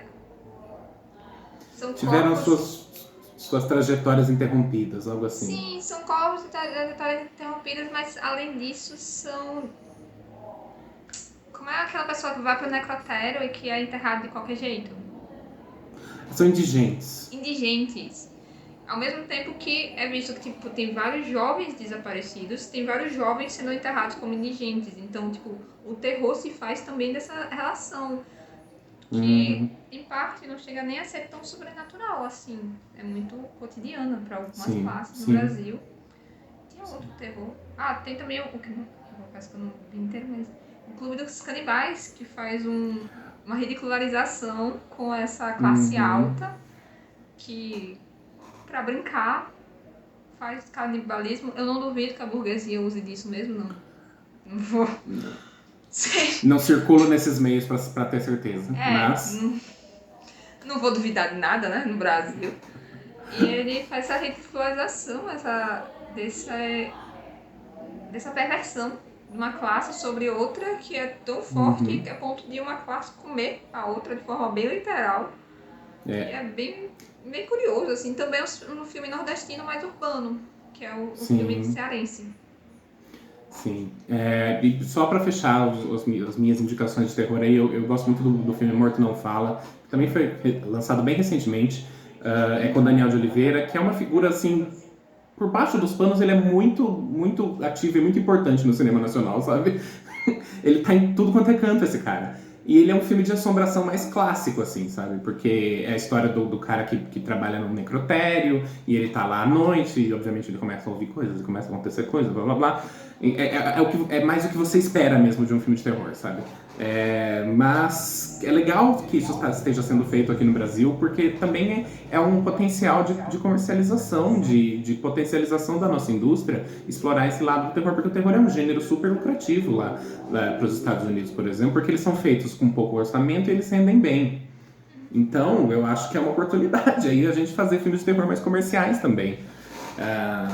são tiveram corpos... suas trajetórias interrompidas, algo assim. Sim, são corpos e trajetórias interrompidas, mas além disso são... Como é aquela pessoa que vai pro necrotério e que é enterrado de qualquer jeito? São indigentes. Indigentes. Ao mesmo tempo que é visto que tipo, tem vários jovens desaparecidos, tem vários jovens sendo enterrados como indigentes. Então, tipo, o terror se faz também dessa relação. Que, em parte, não chega nem a ser tão sobrenatural, assim. É muito cotidiana para algumas classes no Brasil. Tinha outro terror. Tem também o que eu confesso que eu não vi inteiro, mas o Clube dos Canibais, que faz uma ridicularização com essa classe alta, que, para brincar, faz canibalismo. Eu não duvido que a burguesia use disso mesmo, não vou... Não circulo nesses meios pra ter certeza, mas... Não vou duvidar de nada, né, no Brasil. E ele faz essa ridicularização, dessa perversão de uma classe sobre outra que é tão forte que é a ponto de uma classe comer a outra de forma bem literal. E é bem curioso, assim. Também é um filme nordestino mais urbano, que é o filme cearense. Sim. E só pra fechar as minhas indicações de terror aí, eu gosto muito do filme Morto Não Fala, que também foi lançado bem recentemente, é com Daniel de Oliveira, que é uma figura, assim, por baixo dos panos, ele é muito, muito ativo e muito importante no cinema nacional, sabe? Ele tá em tudo quanto é canto, esse cara. E ele é um filme de assombração mais clássico, assim, sabe? Porque é a história do cara que trabalha no necrotério, e ele tá lá à noite, e obviamente ele começa a ouvir coisas, começa a acontecer coisas, blá blá blá. É mais o que você espera mesmo de um filme de terror, sabe? Mas é legal que isso esteja sendo feito aqui no Brasil, porque também é um potencial de comercialização, de potencialização da nossa indústria, explorar esse lado do terror, porque o terror é um gênero super lucrativo lá para os Estados Unidos, por exemplo, porque eles são feitos com pouco orçamento e eles rendem bem. Então, eu acho que é uma oportunidade aí a gente fazer filmes de terror mais comerciais também. Ah,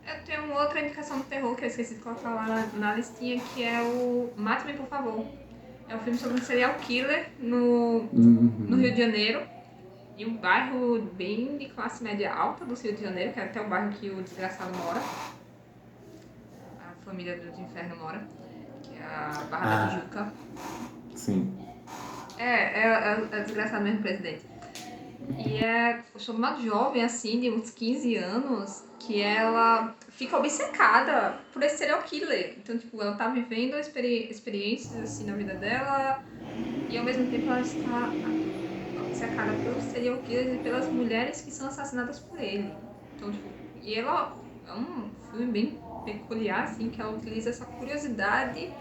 Eu tenho uma outra indicação de terror que eu esqueci de colocar lá na listinha, que é o Mate-me, por favor. É um filme sobre um serial killer no Rio de Janeiro. Em um bairro bem de classe média alta do Rio de Janeiro, que é até o bairro que o desgraçado mora. A família do inferno mora. Que é a Barra da Tijuca. sim. É desgraçado mesmo, presidente. E é sobre uma jovem, assim, de uns 15 anos, que ela fica obcecada por esse serial killer. Então, tipo, ela tá vivendo experiências, assim, na vida dela, e ao mesmo tempo ela está obcecada pelos serial killers e pelas mulheres que são assassinadas por ele. Então, tipo, e ela é um filme bem peculiar, assim, que ela utiliza essa curiosidade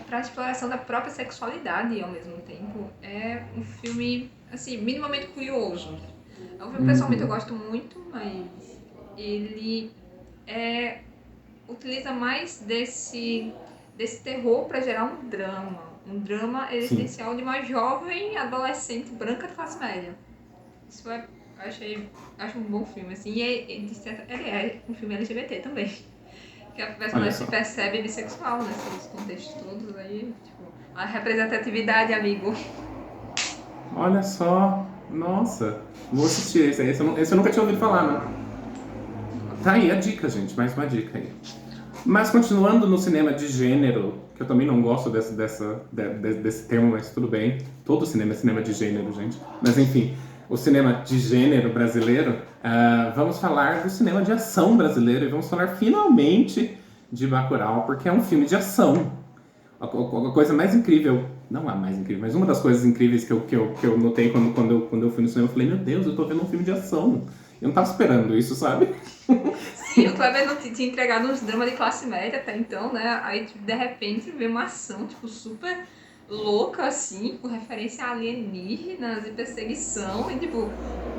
para a exploração da própria sexualidade ao mesmo tempo. É um filme, assim, minimamente curioso. É um filme que pessoalmente eu gosto muito, mas ele utiliza mais desse terror para gerar um drama. Um drama existencial de uma jovem adolescente branca de classe média. Isso acho um bom filme, assim. E ele é um filme LGBT também. Que a personagem se percebe bissexual nesses contextos todos aí, tipo, a representatividade, amigo. Olha só, nossa, vou assistir esse eu nunca tinha ouvido falar, né? Tá aí a dica, gente, mais uma dica aí. Mas continuando no cinema de gênero, que eu também não gosto desse termo, mas tudo bem. Todo cinema é cinema de gênero, gente. Mas enfim, o cinema de gênero brasileiro, vamos falar do cinema de ação brasileiro e vamos falar finalmente de Bacurau, porque é um filme de ação. A coisa mais incrível, não a mais incrível, mas uma das coisas incríveis que eu notei quando eu fui no cinema, eu falei, meu Deus, eu tô vendo um filme de ação. Eu não tava esperando isso, sabe? Sim, o Kleber não tinha entregado uns dramas de classe média até então, né? Aí, tipo, de repente, vê uma ação, tipo, super louca, assim, com referência a alienígenas e perseguição, e, tipo,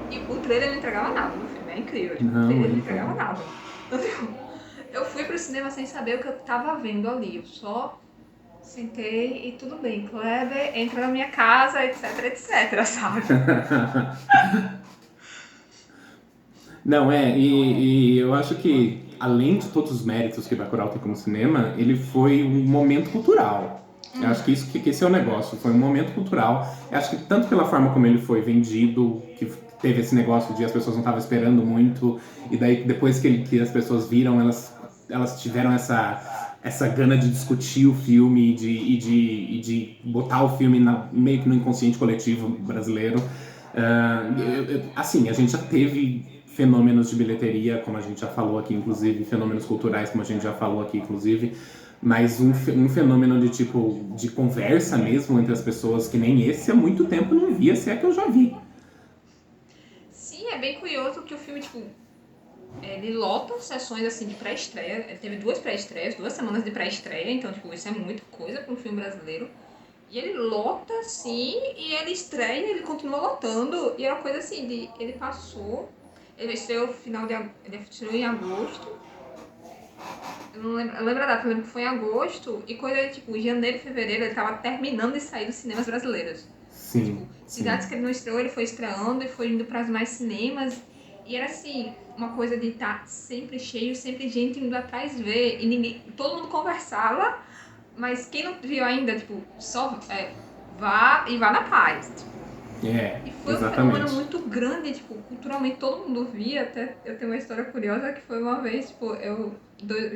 e o trailer não entregava nada no filme, é incrível, tipo, o trailer não entregava nada. Então, tipo, eu fui pro cinema sem saber o que eu tava vendo ali, eu só sentei e tudo bem, Kleber, entra na minha casa, etc, etc, sabe? Não, e eu acho que, além de todos os méritos que Bacurau tem como cinema, ele foi um momento cultural. Eu acho que esse é o negócio, foi um momento cultural. Eu acho que tanto pela forma como ele foi vendido, que teve esse negócio de as pessoas não estavam esperando muito, e daí depois que as pessoas viram, elas tiveram essa gana de discutir o filme e de botar o filme meio que no inconsciente coletivo brasileiro. Assim, a gente já teve fenômenos de bilheteria, como a gente já falou aqui, inclusive, fenômenos culturais, como a gente já falou aqui, inclusive, mas um fenômeno de tipo, de conversa mesmo entre as pessoas, que nem esse, há muito tempo não via, se é que eu já vi. Sim, é bem curioso que o filme, tipo, ele lota sessões, assim, de pré-estreia. Ele teve 2 pré-estreias, 2 semanas de pré-estreia, então, tipo, isso é muita coisa para um filme brasileiro. E ele lota, assim, e ele estreia, ele continua lotando. E é uma coisa assim, ele passou. Ele estreou ele estreou em agosto. Eu não lembro, eu lembro a data, eu lembro que foi em agosto. E coisa de, tipo, janeiro, fevereiro, ele tava terminando de sair dos cinemas brasileiros. Sim, Tipo, cidades que ele não estreou, ele foi estreando e foi indo para os mais cinemas. E era assim, uma coisa de estar sempre cheio, sempre gente indo atrás ver. E ninguém, todo mundo conversava, mas quem não viu ainda, tipo, só vá e vá na paz. Tipo. E foi um fenômeno muito grande, tipo, culturalmente todo mundo via. Até eu tenho uma história curiosa que foi uma vez, tipo,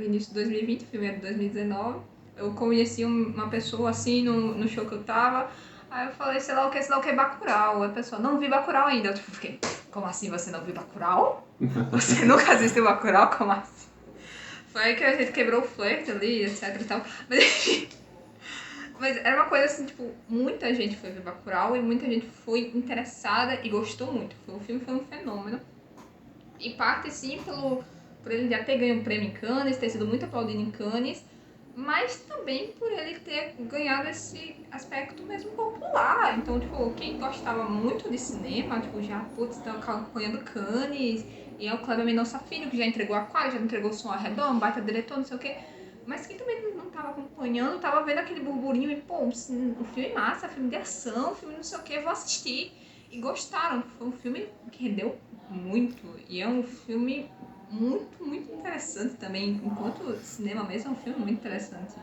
início de 2020, o filme era de 2019, eu conheci uma pessoa assim no show que eu tava. Aí eu falei, sei lá o que, Bacurau. A pessoa, não vi Bacurau ainda. Eu tipo, fiquei, como assim você não viu Bacurau? Você nunca assistiu Bacurau? Como assim? Foi aí que a gente quebrou o flerte ali, etc e tal. Mas era uma coisa assim, tipo, muita gente foi ver Bacurau e muita gente foi interessada e gostou muito. O filme foi um fenômeno. E parte, sim, por ele já ter ganho o prêmio em Cannes, ter sido muito aplaudido em Cannes, mas também por ele ter ganhado esse aspecto mesmo popular. Então, tipo, quem gostava muito de cinema, tipo, já, putz, tá acompanhando Cannes, e é o Kleber Mendonça Filho, que já entregou Aquário, já entregou Som ao Redor, um baita diretor, não sei o quê. Mas quem também não tava acompanhando, tava vendo aquele burburinho e, pô, o filme massa, filme de ação, filme não sei o quê, vou assistir. E gostaram. Foi um filme que rendeu muito. E é um filme muito, muito interessante também. Enquanto cinema mesmo, é um filme muito interessante.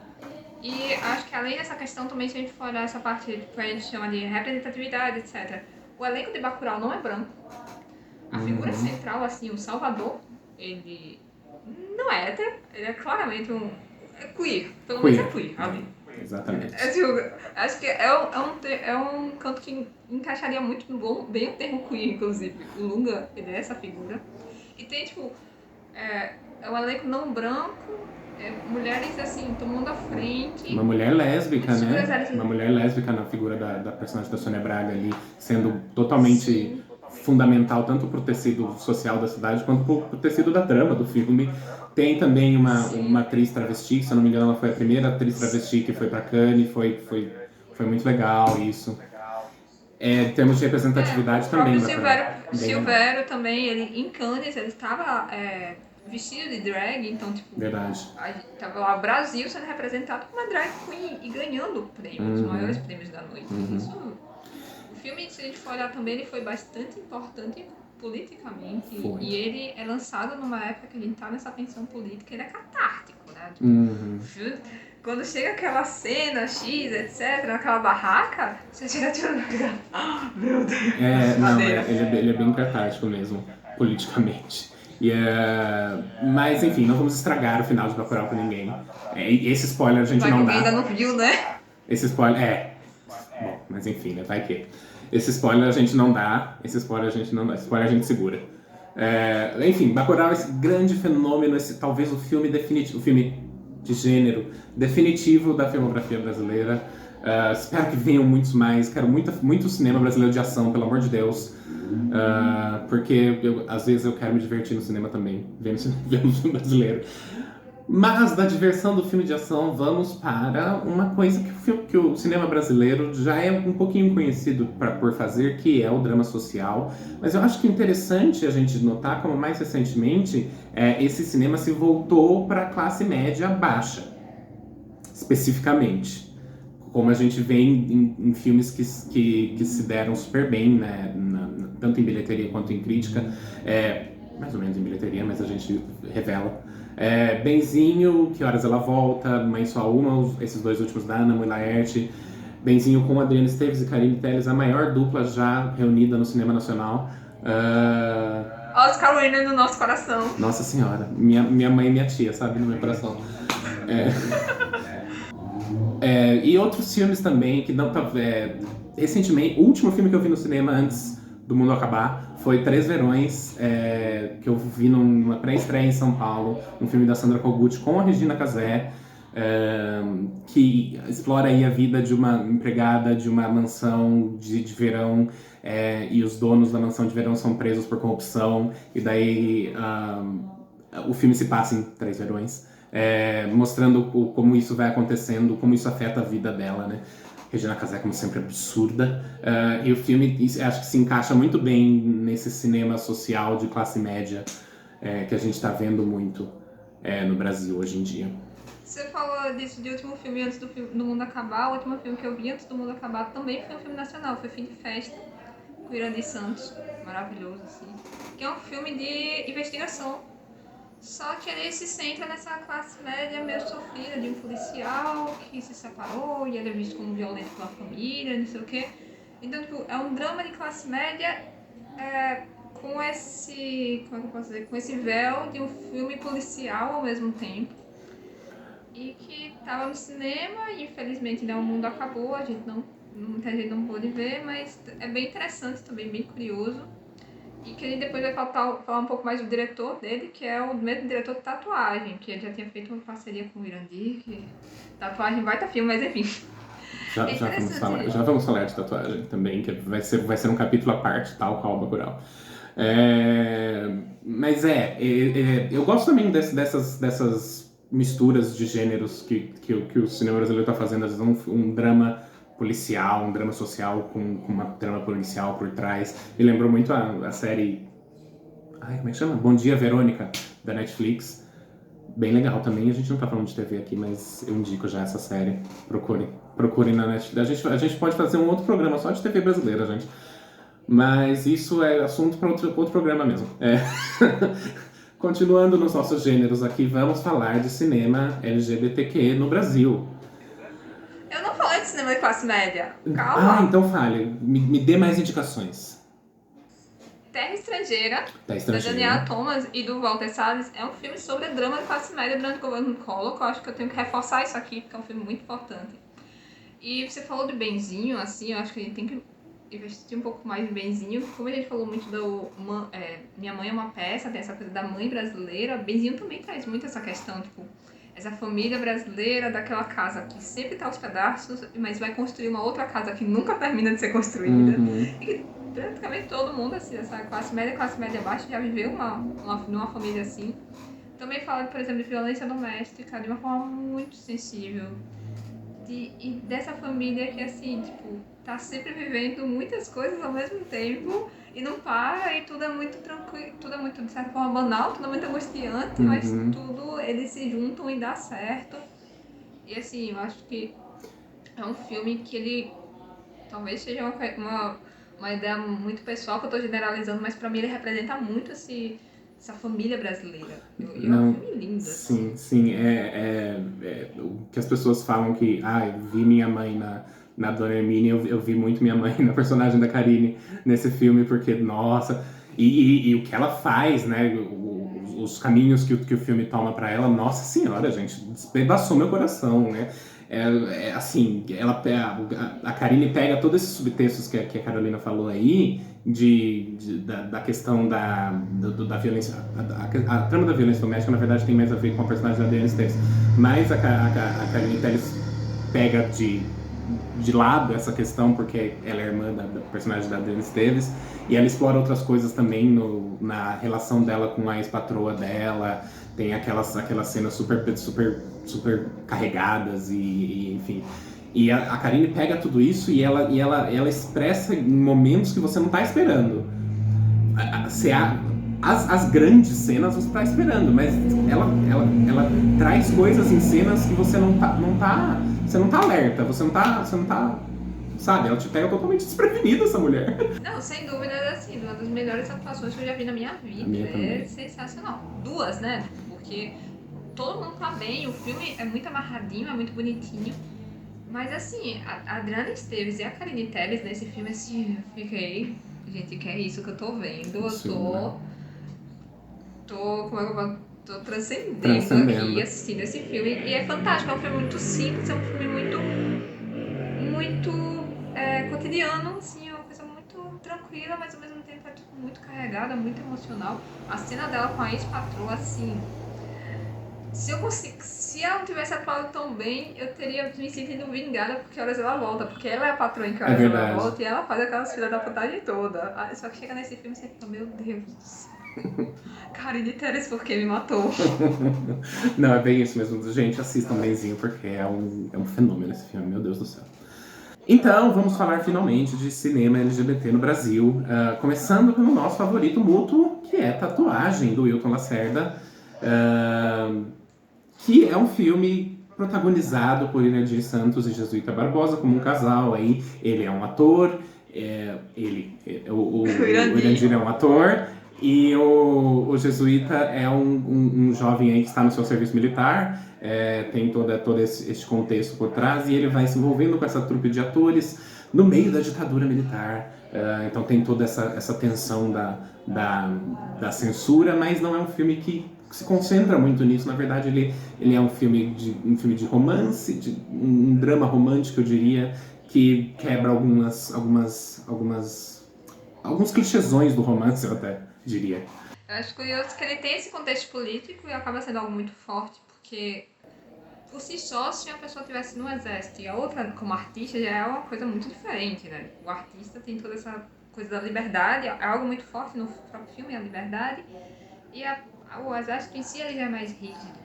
E acho que além dessa questão também, se a gente for olhar essa parte que a gente chama de representatividade, etc. O elenco de Bacurau não é branco. A figura central, assim, o Salvador, ele não é hétero, ele é claramente um queer. Pelo menos é queer ali. Exatamente. Acho que é um canto que encaixaria muito bem o termo queer, inclusive. O Lunga, ele é essa figura. E tem, tipo, é um elenco não branco, mulheres, assim, tomando a frente. Uma mulher lésbica, né? Uma mulher lésbica na figura da personagem da Sônia Braga ali, sendo totalmente fundamental tanto para o tecido social da cidade quanto para o tecido da trama do filme. Tem também uma atriz travesti, se eu não me engano, ela foi a primeira atriz travesti que foi para Cannes, foi muito legal isso. Em termos de representatividade também. O Silvério também, ele em Cannes, ele estava vestido de drag, então, tipo, verdade. Tava lá o Brasil sendo representado como uma drag queen e ganhando prêmios, os maiores prêmios da noite. Isso, o filme, se a gente for olhar também, ele foi bastante importante politicamente. Foi. E ele é lançado numa época que a gente tá nessa tensão política, ele é catártico, né? Tipo, quando chega aquela cena X, etc, naquela barraca, você chega tirando meu Deus. Ele é bem catártico mesmo, politicamente. Mas enfim, não vamos estragar o final de Bacurau pra ninguém. Esse spoiler a gente não dá. Ainda não viu, né? Esse spoiler bom, mas enfim, né? Vai que. Esse spoiler a gente não dá. Esse spoiler a gente segura. Enfim, Bacurau é esse grande fenômeno, talvez o filme definitivo, o filme de gênero definitivo da filmografia brasileira. Espero que venham muitos mais. Quero muito cinema brasileiro de ação, pelo amor de Deus. Porque às vezes eu quero me divertir no cinema também, vendo filme brasileiro. Mas da diversão do filme de ação, vamos para uma coisa que o cinema brasileiro já é um pouquinho conhecido por fazer, que é o drama social. Mas eu acho que é interessante a gente notar como mais recentemente esse cinema se voltou para a classe média baixa, especificamente. Como a gente vê em filmes que se deram super bem, né, tanto em bilheteria quanto em crítica, mais ou menos em bilheteria, mas a gente revela. Benzinho, Que Horas Ela Volta, Mãe Só Uma, esses dois últimos da Ana Mui Laerte. Benzinho com Adriana Esteves e Karine Telles, a maior dupla já reunida no cinema nacional. Oscar Wilde no nosso coração. Nossa Senhora, minha mãe e minha tia, sabe, no meu coração. E outros filmes também que não recentemente, o último filme que eu vi no cinema antes do mundo acabar foi Três Verões, que eu vi numa pré-estreia em São Paulo, um filme da Sandra Kogut com a Regina Casé, que explora aí a vida de uma empregada de uma mansão de verão, e os donos da mansão de verão são presos por corrupção, e daí o filme se passa em Três Verões, mostrando como isso vai acontecendo, como isso afeta a vida dela, né? Regina Casé, como sempre, absurda. E o filme, acho que se encaixa muito bem nesse cinema social de classe média que a gente está vendo muito no Brasil hoje em dia. Você falou disso de último filme antes do Mundo Acabar. O último filme que eu vi antes do Mundo Acabar também foi um filme nacional, foi Fim de Festa, com Irandir Santos. Maravilhoso, assim. Que é um filme de investigação. Só que ele se centra nessa classe média meio sofrida de um policial que se separou e ele é visto como violento pela família, não sei o quê. Então, tipo, é um drama de classe média com esse, como é que eu posso dizer, com esse véu de um filme policial ao mesmo tempo. E que estava no cinema e infelizmente o mundo acabou, muita gente não pôde ver, mas é bem interessante também, bem curioso. E que ele depois vai falar um pouco mais do diretor dele, que é o mesmo diretor de Tatuagem, que ele já tinha feito uma parceria com o Irandir, que Tatuagem vai estar filme, mas enfim. Já vamos falar de Tatuagem também, que vai ser um capítulo à parte, tal qual o Bacurau. Mas eu gosto também dessas misturas de gêneros que o cinema brasileiro está fazendo, às vezes um drama policial, um drama social com uma trama policial por trás. Me lembrou muito a série... Ai, como é que chama? Bom Dia, Verônica, da Netflix. Bem legal também. A gente não tá falando de TV aqui, mas eu indico já essa série. Procurem na Netflix. A gente pode fazer um outro programa só de TV brasileira, gente. Mas isso é assunto para outro programa mesmo. Continuando nos nossos gêneros aqui, vamos falar de cinema LGBTQ no Brasil. Eu não falei de cinema de classe média. Calma. Então fale. Me dê mais indicações. Terra Estrangeira, Da da Daniela Thomas e do Walter Salles, é um filme sobre drama de classe média durante o governo Collor, que eu acho que eu tenho que reforçar isso aqui, porque é um filme muito importante. E você falou de Benzinho, assim, eu acho que a gente tem que investir um pouco mais em Benzinho. Como a gente falou muito do Minha Mãe é uma Peça, tem essa coisa da mãe brasileira, Benzinho também traz muito essa questão, tipo, essa família brasileira daquela casa que sempre tá aos pedaços, mas vai construir uma outra casa que nunca termina de ser construída. E que praticamente todo mundo, assim, essa classe média baixa, já viveu numa família assim. Também fala, por exemplo, de violência doméstica de uma forma muito sensível. E dessa família que, assim, tipo, tá sempre vivendo muitas coisas ao mesmo tempo e não para, e tudo é muito tranquilo, tudo é muito, de certa forma, banal, tudo é muito angustiante, mas tudo, eles se juntam e dá certo. E, assim, eu acho que é um filme que ele talvez seja uma ideia muito pessoal, que eu tô generalizando, mas pra mim ele representa muito essa família brasileira. E é um filme lindo, assim. Sim. O que as pessoas falam que, eu vi minha mãe na Dona Hermínia, eu vi muito minha mãe na personagem da Karine nesse filme, porque, nossa... E o que ela faz, né? Os caminhos que o filme toma pra ela, nossa senhora, gente, despedaçou meu coração, né? Assim, a Karine pega todos esses subtextos que a Carolina falou aí, da questão da violência. A trama da violência doméstica, na verdade, tem mais a ver com a personagem da Diana Esteves. Mas a Karine Telles pega de lado essa questão, porque ela é irmã da personagem da Diana Esteves, e ela explora outras coisas também na relação dela com a ex-patroa dela. Tem aquelas cenas super carregadas e enfim. E a Karine pega tudo isso e ela expressa em momentos que você não tá esperando. As grandes cenas você tá esperando, mas ela traz coisas em cenas que você não tá alerta, você não tá, sabe? Ela te pega totalmente desprevenida, essa mulher. Não, sem dúvida, é assim, uma das melhores atuações que eu já vi na minha vida. É sensacional. Duas, né? Porque todo mundo tá bem, o filme é muito amarradinho, é muito bonitinho. Mas assim, a Adriana Esteves e a Karine Telles nesse filme, assim, eu fiquei... Gente, que é isso que eu tô vendo? Eu como é que eu falo? Tô transcendendo aqui, assistindo esse filme. E é fantástico, é um filme muito simples, é um filme muito cotidiano, assim, é uma coisa muito tranquila, mas ao mesmo tempo é tipo, muito carregada, muito emocional. A cena dela com a ex-patroa, assim... Se ela não tivesse atuado tão bem, eu teria me sentido vingada porque horas ela volta. Porque ela é a patroa em que horas ela volta e ela faz aquelas filhas da putagem toda. Só que chega nesse filme e você fica, meu Deus do céu. Karine Telles, por que me matou? Não, é bem isso mesmo. Gente, assistam Benzinho, porque é um fenômeno esse filme, meu Deus do céu. Então, vamos falar finalmente de cinema LGBT no Brasil. Começando pelo nosso favorito mútuo, que é Tatuagem, do Wilton Lacerda. Que é um filme protagonizado por Irandir Santos e Jesuíta Barbosa como um casal. Aí ele é um ator, o Irandir é um ator e o Jesuíta é um jovem aí que está no seu serviço militar. Tem todo esse contexto por trás e ele vai se envolvendo com essa trupe de atores no meio da ditadura militar. Então tem toda essa tensão da censura, mas não é um filme que se concentra muito nisso. Na verdade, ele é um filme de romance, um drama romântico, eu diria, que quebra alguns clichêsões do romance, eu até diria. Eu acho curioso que ele tem esse contexto político e acaba sendo algo muito forte, porque por si só, se uma pessoa estivesse no exército e a outra como artista, já é uma coisa muito diferente, né? O artista tem toda essa coisa da liberdade, é algo muito forte no próprio filme, a liberdade, e o exército em si ele já é mais rígido.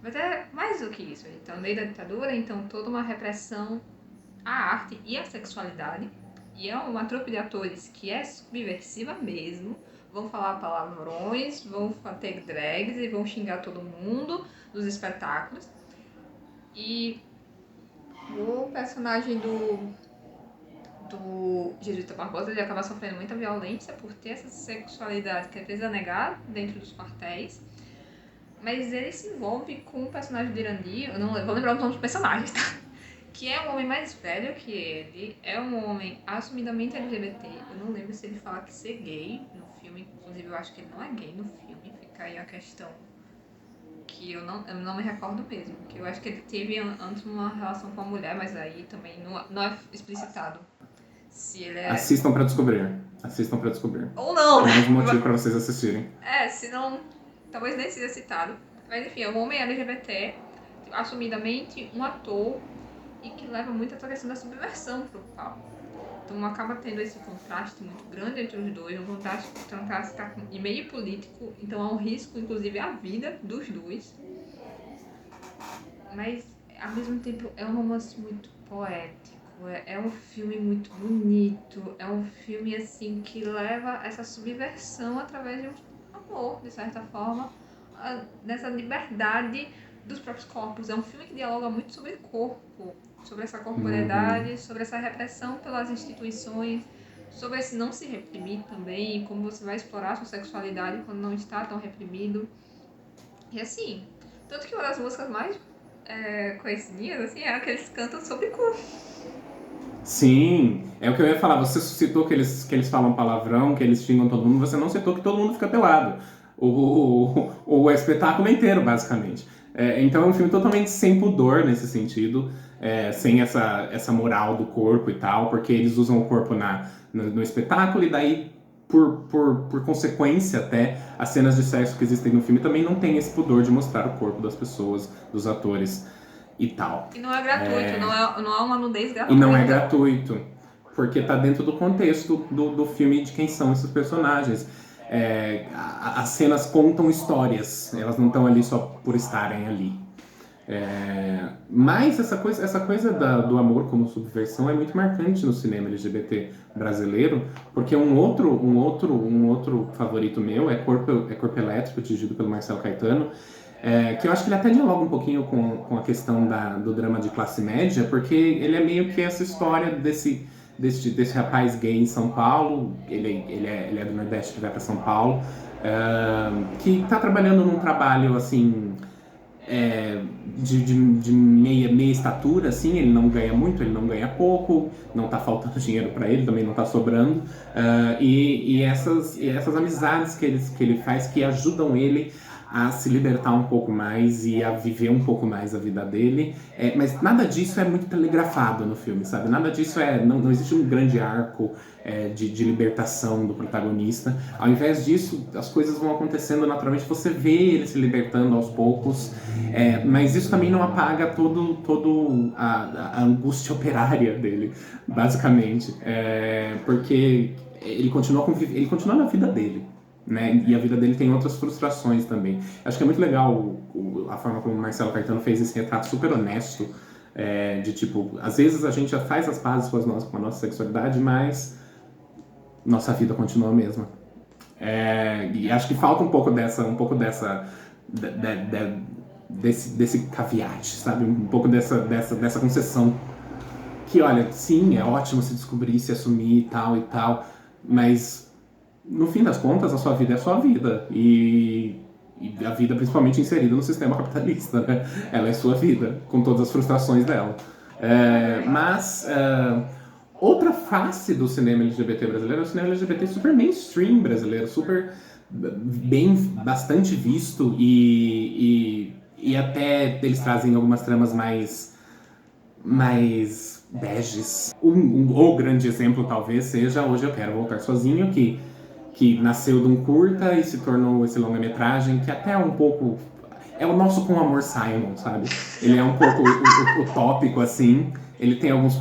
Mas é mais do que isso. Então, no meio da ditadura, então toda uma repressão à arte e à sexualidade. E é uma trupe de atores que é subversiva mesmo. Vão falar palavrões, vão ter drags e vão xingar todo mundo nos espetáculos. E o personagem do Jesuíta Barbosa, ele acaba sofrendo muita violência por ter essa sexualidade que é presa negar dentro dos quartéis. Mas ele se envolve com o personagem de Irandi, eu não vou lembrar o nome dos personagens, tá? Que é um homem mais velho que ele, é um homem assumidamente LGBT. Eu não lembro se ele fala que ser gay no filme, inclusive eu acho que ele não é gay no filme, fica aí a questão que eu não me recordo mesmo. Que eu acho que ele teve antes uma relação com a mulher, mas aí também não é explicitado se ele é... Assistam pra descobrir. Assistam pra descobrir. Ou não, né? Mais um motivo pra vocês assistirem. Se não... Talvez nem seja citado. Mas enfim, é um homem LGBT, assumidamente um ator, e que leva muito essa questão da subversão pro palco. Então acaba tendo esse contraste muito grande entre os dois, um contraste tá e meio político, então há um risco, inclusive, à vida dos dois. Mas, ao mesmo tempo, é um romance muito poético, é um filme muito bonito, é um filme, assim, que leva essa subversão através de um amor, de certa forma, dessa liberdade dos próprios corpos. É um filme que dialoga muito sobre corpo, sobre essa corporeidade, sobre essa repressão pelas instituições, sobre esse não se reprimir também, como você vai explorar a sua sexualidade quando não está tão reprimido. E assim, tanto que uma das músicas mais conhecidas, assim, é a que eles cantam sobre cu. Sim, é o que eu ia falar. Você citou que eles falam palavrão, que eles xingam todo mundo, você não citou que todo mundo fica pelado. O espetáculo inteiro, basicamente. Então é um filme totalmente sem pudor nesse sentido, sem essa moral do corpo e tal, porque eles usam o corpo no espetáculo e daí, por consequência até, as cenas de sexo que existem no filme também não tem esse pudor de mostrar o corpo das pessoas, dos atores e tal. E não é gratuito, não é uma nudez gratuita. E não é gratuito, porque tá dentro do contexto do filme de quem são esses personagens. As cenas contam histórias, elas não estão ali só por estarem ali. Mas essa coisa do amor como subversão é muito marcante no cinema LGBT brasileiro, porque um outro favorito meu é Corpo Elétrico, dirigido pelo Marcelo Caetano, que eu acho que ele até dialoga um pouquinho com a questão do drama de classe média, porque ele é meio que essa história desse rapaz gay em São Paulo, ele é do Nordeste que vai para São Paulo, que está trabalhando num trabalho assim de meia estatura, assim. Ele não ganha muito, ele não ganha pouco, não tá faltando dinheiro para ele, também não tá sobrando, e essas amizades que ele faz que ajudam ele a se libertar um pouco mais e a viver um pouco mais a vida dele, mas nada disso é muito telegrafado no filme, sabe? Nada disso não existe um grande arco de libertação do protagonista. Ao invés disso, as coisas vão acontecendo naturalmente, você vê ele se libertando aos poucos, mas isso também não apaga todo a angústia operária dele, basicamente, porque ele continua na vida dele, né? E a vida dele tem outras frustrações também. Acho que é muito legal a forma como o Marcelo Caetano fez esse retrato super honesto, de tipo, às vezes a gente já faz as pazes com a nossa sexualidade, mas nossa vida continua a mesma. E acho que falta um pouco desse caveat, sabe? Um pouco dessa concessão. Que, olha, sim, é ótimo se descobrir, se assumir e tal, mas no fim das contas, a sua vida é a sua vida. E a vida principalmente inserida no sistema capitalista, né? Ela é sua vida, com todas as frustrações dela. Mas outra face do cinema LGBT brasileiro é o cinema LGBT super mainstream brasileiro, super bastante visto, e até eles trazem algumas tramas mais beges. O grande exemplo talvez seja Hoje Eu Quero Voltar Sozinho, que nasceu de um curta e se tornou esse longa-metragem, que até é um pouco... É o nosso Com Amor Simon, sabe? Ele é um pouco utópico, assim. Ele tem alguns...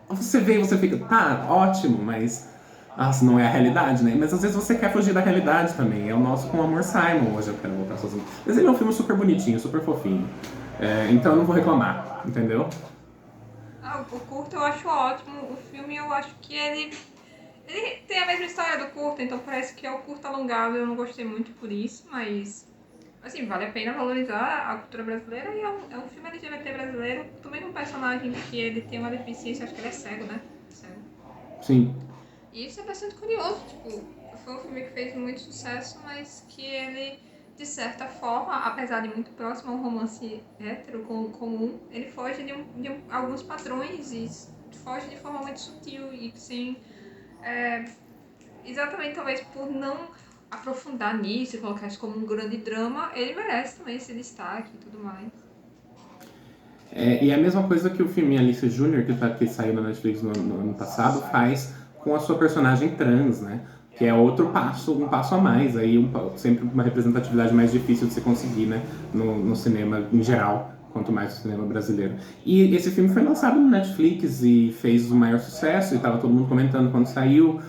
Você vê e você fica, tá, ótimo, mas Nossa, não é a realidade, né? Mas às vezes você quer fugir da realidade também. É o nosso Com Amor Simon, Hoje Eu Quero Voltar Sozinho. Mas ele é um filme super bonitinho, super fofinho. Então eu não vou reclamar, entendeu? O curto eu acho ótimo, o filme eu acho que ele tem a mesma história do curto, então parece que é o curto alongado, eu não gostei muito por isso, mas assim, vale a pena valorizar a cultura brasileira e é um filme LGBT brasileiro, também um personagem que ele tem uma deficiência, acho que ele é cego, né? Cego. Sim. E isso é bastante curioso, tipo, foi um filme que fez muito sucesso, mas que ele, de certa forma, apesar de muito próximo a um romance hétero comum, ele foge de alguns padrões e foge de forma muito sutil e sem... exatamente, talvez por não aprofundar nisso e colocar isso como um grande drama, ele merece também esse destaque e tudo mais. E a mesma coisa que o filme Alice Júnior, que saiu na Netflix no ano passado, faz com a sua personagem trans, né? Que é outro passo, um passo a mais, aí sempre uma representatividade mais difícil de se conseguir, né? No cinema em geral, quanto mais no cinema brasileiro. E esse filme foi lançado no Netflix e fez o maior sucesso, e tava todo mundo comentando quando saiu.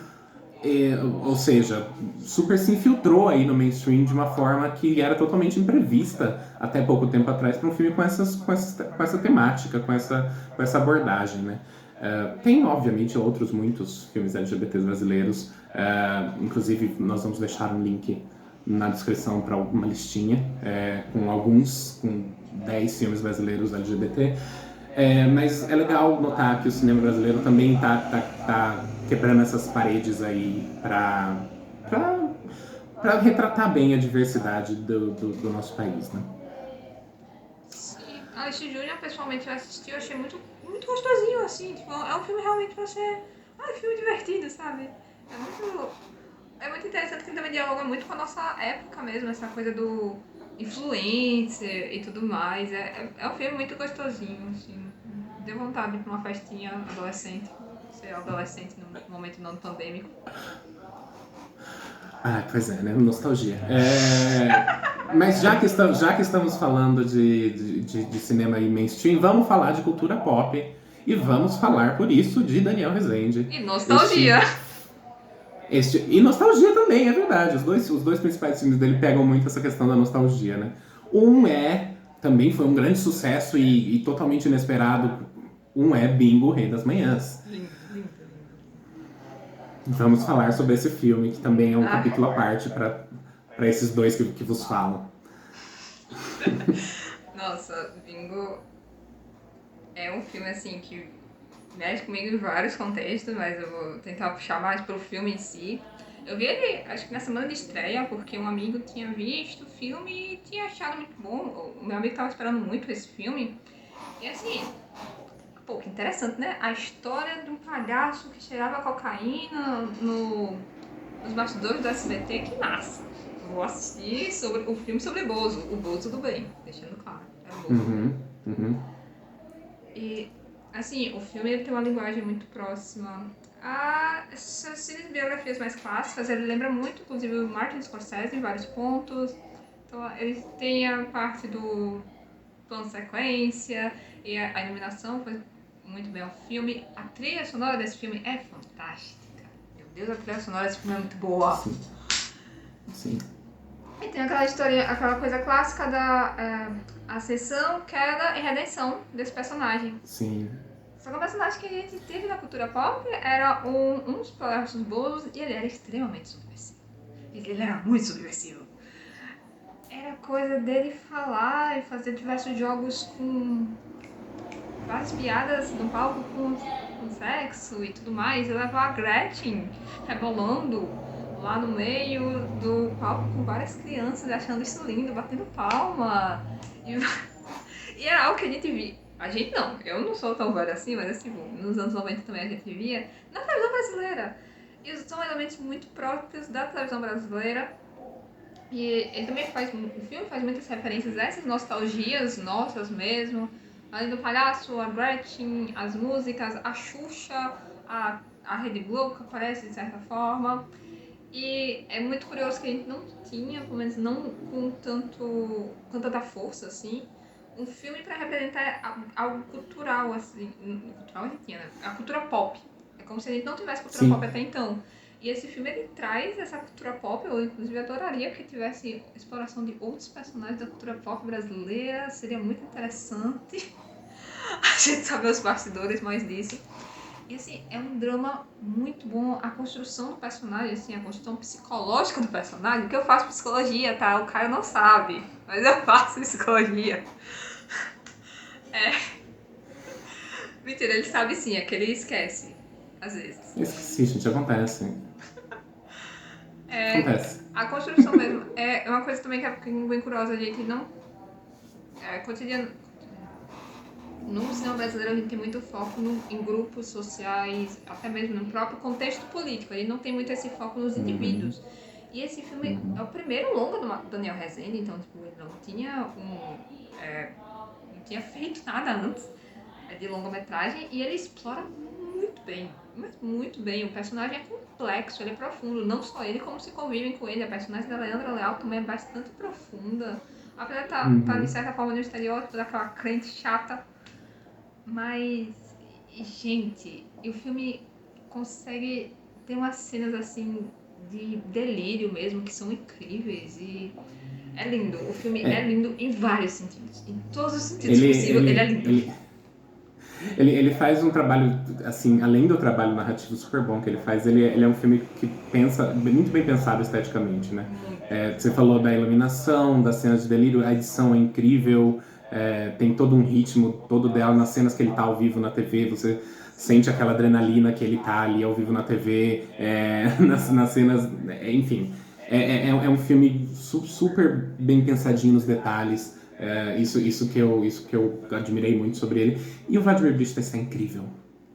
Ou seja, super se infiltrou aí no mainstream de uma forma que era totalmente imprevista até pouco tempo atrás para um filme com essa temática, com essa abordagem, né? Tem, obviamente, outros muitos filmes LGBTs brasileiros, inclusive nós vamos deixar um link na descrição para uma listinha com 10 filmes brasileiros LGBT. Mas é legal notar que o cinema brasileiro também tá quebrando essas paredes aí para retratar bem a diversidade do nosso país, né? Sim, Alice Júnior, pessoalmente, eu assisti, eu achei muito, muito gostosinho, assim, tipo, é um filme realmente pra ser... é um filme divertido, sabe? É muito... é muito interessante que ele também dialoga muito com a nossa época mesmo, essa coisa do influencer e tudo mais. É um filme muito gostosinho, assim. Deu vontade de ir pra uma festinha adolescente. Ser adolescente no momento não pandêmico. Ah, pois é, né? Nostalgia. Mas já que estamos falando de cinema e mainstream, vamos falar de cultura pop. E vamos falar, por isso, de Daniel Rezende. E nostalgia! E nostalgia também, é verdade. Os dois principais filmes dele pegam muito essa questão da nostalgia, né? Também foi um grande sucesso e totalmente inesperado. Um é Bingo, Rei das Manhãs. Lindo, lindo, lindo. Vamos falar sobre esse filme, que também é um Ah, capítulo à parte para esses dois que vos falam. nossa, Bingo é um filme assim que mexe comigo em vários contextos, mas eu vou tentar puxar mais pro filme em si. Eu vi ele, acho que na semana de estreia, porque um amigo tinha visto o filme e tinha achado muito bom. O meu amigo tava esperando muito esse filme. E assim, pô, que interessante, né? A história de um palhaço que cheirava cocaína nos bastidores do SBT, que massa. Vou assistir sobre o filme sobre Bozo, o Bozo do bem, deixando claro. É o Bozo do bem. Uhum. E, assim, o filme ele tem uma linguagem muito próxima a essas cinebiografias mais clássicas. Ele lembra muito, inclusive, o Martin Scorsese em vários pontos. Então, ele tem a parte do plano sequência e a iluminação foi muito bem ao filme. A trilha sonora desse filme é fantástica. Meu Deus, a trilha sonora desse filme é muito boa. Sim. E tem aquela história, aquela coisa clássica da ascensão, queda e redenção desse personagem. Sim. Só que o personagem que a gente teve na cultura pop era um dos palhaços bobos e ele era extremamente subversivo. Ele era muito subversivo. Era coisa dele falar e fazer diversos jogos com várias piadas no palco com sexo e tudo mais. E levar a Gretchen rebolando lá no meio do palco com várias crianças achando isso lindo, batendo palma. E era algo que a gente via. A gente não, eu não sou tão velha assim, mas assim, nos anos 90 também a gente via na televisão brasileira. E são elementos muito próprios da televisão brasileira. E ele também o filme faz muitas referências a essas nostalgias nossas mesmo. Além do palhaço, a Gretchen, as músicas, a Xuxa, a Rede Globo que aparece de certa forma. E é muito curioso que a gente não tinha, pelo menos não com tanta força assim, um filme para representar algo cultural, assim. Cultural a gente tinha, né? A cultura pop. É como se a gente não tivesse cultura Sim. pop até então. E esse filme, ele traz essa cultura pop. Eu, inclusive, adoraria que tivesse exploração de outros personagens da cultura pop brasileira. Seria muito interessante a gente saber os bastidores mais disso. E, assim, é um drama muito bom. A construção do personagem, assim, a construção psicológica do personagem, que eu faço psicologia, tá? O Caio não sabe, mas eu faço psicologia. Mentira, ele sabe sim, é que ele esquece, às vezes. Esqueci, gente, acontece. Acontece. A construção mesmo é uma coisa também que é bem curiosa, a gente não... cotidiano. No cinema brasileiro a gente tem muito foco em grupos sociais, até mesmo no próprio contexto político. Ele não tem muito esse foco nos indivíduos. E esse filme é o primeiro longa do Daniel Rezende, então tipo, ele não tinha não tinha feito nada antes de longa-metragem, e ele explora muito bem, mas muito bem. O personagem é complexo, ele é profundo, não só ele, como se convivem com ele. A personagem da Leandra Leal também é bastante profunda, apesar de estar de certa forma no estereótipo daquela crente chata. Mas, gente, o filme consegue ter umas cenas assim de delírio mesmo, que são incríveis, e é lindo. O filme é lindo em vários sentidos. Em todos os sentidos possíveis, ele é lindo. Ele faz um trabalho, assim, além do trabalho narrativo super bom que ele faz, ele é um filme que pensa, muito bem pensado esteticamente, né? Você falou da iluminação, das cenas de delírio, a edição é incrível, tem todo um ritmo todo dela nas cenas que ele tá ao vivo na TV, você sente aquela adrenalina que ele tá ali ao vivo na TV, nas cenas, enfim. É um filme super bem pensadinho nos detalhes. Isso que eu admirei muito sobre ele. E o Vladimir Brista está incrível.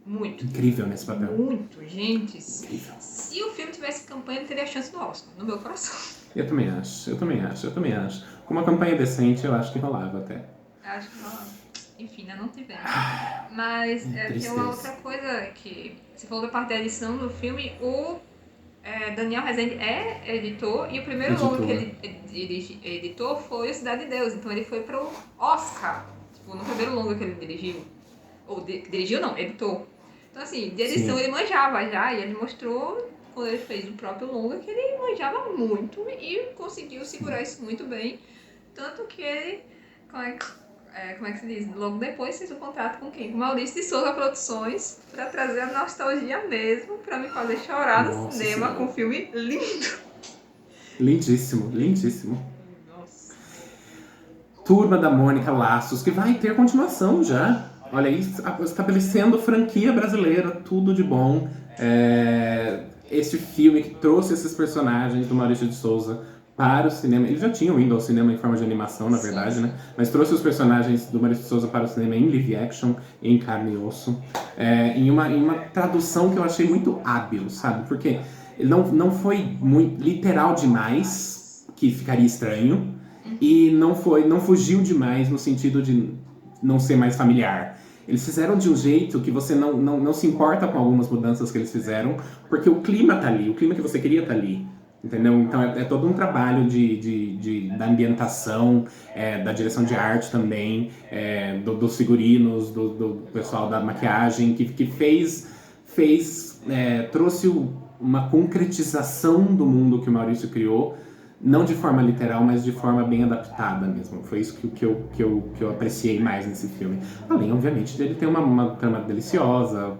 Muito. Incrível nesse papel. Muito, gente. Incrível. Se o filme tivesse campanha, ele teria a chance do Oscar, no meu coração. Eu também acho. Com uma campanha decente, eu acho que rolava até. Acho que rolava. Enfim, ainda não tivemos. Mas tem uma outra coisa que... Você falou da parte da edição do filme. O Daniel Rezende é editor, e o primeiro longa que ele editou foi o Cidade de Deus. Então ele foi pro Oscar, tipo, no primeiro longa que ele dirigiu. Ou dirigiu não, editou. Então assim, de edição ele manjava já, e ele mostrou, quando ele fez o próprio longa, que ele manjava muito e conseguiu segurar isso muito bem. Tanto que ele, como é que se diz? Logo depois fez um contrato com quem? Com Maurício de Souza Produções, pra trazer a nostalgia mesmo, pra me fazer chorar no cinema com um filme lindo. Lindíssimo, lindíssimo. Nossa. Turma da Mônica Laços, que vai ter continuação já. Olha aí, estabelecendo franquia brasileira, tudo de bom. Esse filme que trouxe esses personagens do Maurício de Souza para o cinema. Eles já tinham ido ao cinema em forma de animação, na verdade, né? Mas trouxe os personagens do Maurício de Souza para o cinema em live action, em carne e osso. Em uma tradução que eu achei muito hábil, sabe? Porque ele não foi muito literal demais, que ficaria estranho. E não fugiu demais no sentido de não ser mais familiar. Eles fizeram de um jeito que você não se importa com algumas mudanças que eles fizeram, porque o clima tá ali, o clima que você queria tá ali. Entendeu? Então é todo um trabalho da ambientação, da direção de arte também, dos figurinos, do pessoal da maquiagem, que trouxe uma concretização do mundo que o Maurício criou, não de forma literal, mas de forma bem adaptada mesmo. Foi isso que eu apreciei mais nesse filme. Além, obviamente, de ele ter uma trama deliciosa,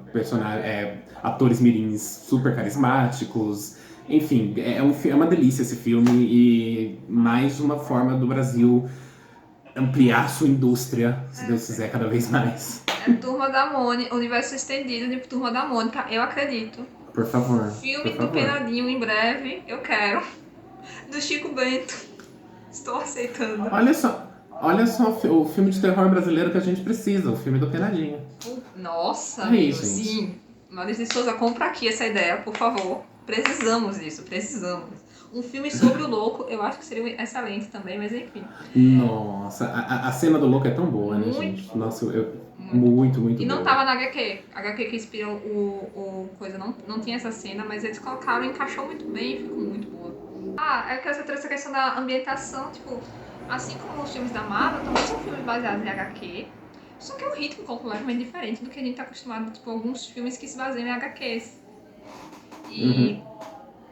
atores mirins super carismáticos. Enfim, é uma delícia esse filme, e mais uma forma do Brasil ampliar sua indústria, se Deus quiser, cada vez mais. Turma da Mônica, universo estendido de Turma da Mônica, eu acredito. Por favor. Filme do Penadinho em breve, eu quero. Do Chico Bento, estou aceitando. Olha só o filme de terror brasileiro que a gente precisa, o filme do Penadinho. Nossa, isso, sim. Maurício de Souza, compra aqui essa ideia, por favor. Precisamos disso, precisamos. Um filme sobre o louco, eu acho que seria excelente também, mas enfim. Nossa, a cena do louco é tão boa, né, gente? Nossa, muito E não tava na HQ. A HQ que inspirou o coisa não tinha essa cena, mas eles colocaram, encaixou muito bem e ficou muito boa. É que você trouxe a questão da ambientação, tipo, assim como os filmes da Marvel, também são filmes baseados em HQ, só que é um ritmo completamente diferente do que a gente tá acostumado, tipo, alguns filmes que se baseiam em HQs. E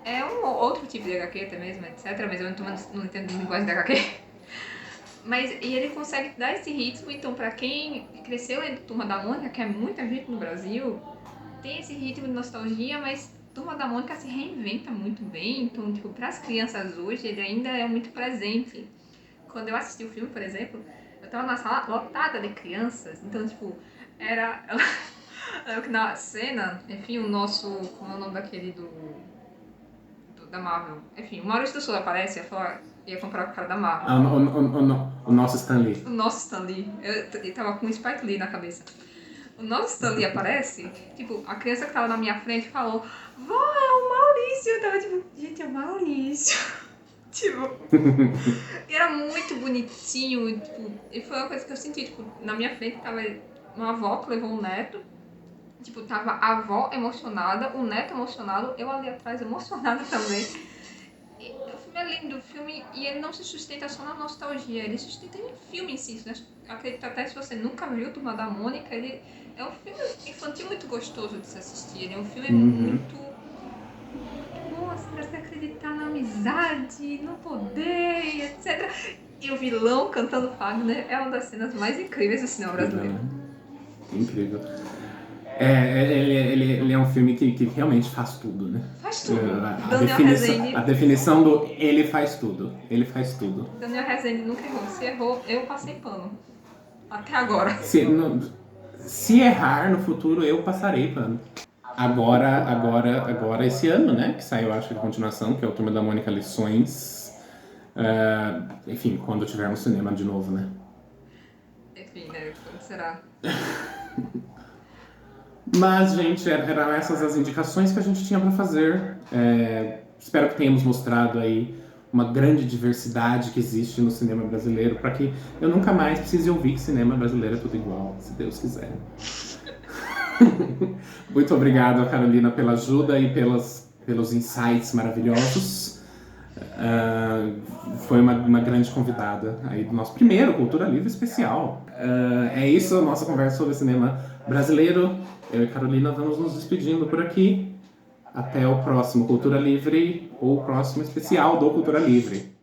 É um outro tipo de HQ até mesmo, etc. Mas eu não entendo de linguagem de HQ. Mas e ele consegue dar esse ritmo, então pra quem cresceu lendo Turma da Mônica, que é muita gente no Brasil, tem esse ritmo de nostalgia, mas Turma da Mônica se reinventa muito bem, então, tipo, pras crianças hoje, ele ainda é muito presente. Quando eu assisti o filme, por exemplo, eu tava na sala lotada de crianças, então, tipo, era... Eu lembro que na cena, enfim, o nosso... Como é o nome daquele da Marvel? Enfim, o Maurício do Sul aparece, ia comprar com o cara da Marvel. O nosso Stan Lee. O nosso Stan Lee. Eu tava com o Spike Lee na cabeça. O nosso Stan Lee aparece, tipo, a criança que tava na minha frente falou: Vó, é o Maurício. Eu tava tipo, gente, é o Maurício. Tipo, e era muito bonitinho, tipo, e foi uma coisa que eu senti, tipo, na minha frente tava uma avó que levou um neto, tipo, tava a avó emocionada, o neto emocionado, eu ali atrás emocionada também. E o filme é lindo, o filme, e ele não se sustenta só na nostalgia, ele sustenta em filme em si, né? Acredito até se você nunca viu Turma da Mônica, ele é um filme infantil muito gostoso de se assistir, ele é um filme muito bom, assim, pra se acreditar na amizade, no poder, etc. E o vilão cantando Fagner é uma das cenas mais incríveis do cinema brasileiro. Incrível. Ele é um filme que realmente faz tudo, né? Faz tudo. Daniel Rezende. A definição do ele faz tudo. Ele faz tudo. Daniel Rezende nunca errou. Se errou, eu passei pano. Até agora. Se errar no futuro, eu passarei pano. Agora esse ano, né? Que saiu, acho que a continuação, que é o Turma da Mônica Lições. Enfim, quando tivermos cinema de novo, né? Enfim, né? Quando será? Mas, gente, eram essas as indicações que a gente tinha para fazer. Espero que tenhamos mostrado aí uma grande diversidade que existe no cinema brasileiro, para que eu nunca mais precise ouvir que cinema brasileiro é tudo igual, se Deus quiser. Muito obrigado, Carolina, pela ajuda e pelos insights maravilhosos. Foi uma grande convidada aí do nosso primeiro Cultura Livre especial. É isso, a nossa conversa sobre cinema brasileiro. Eu e Carolina vamos nos despedindo por aqui. Até o próximo Cultura Livre ou o próximo especial do Cultura Livre.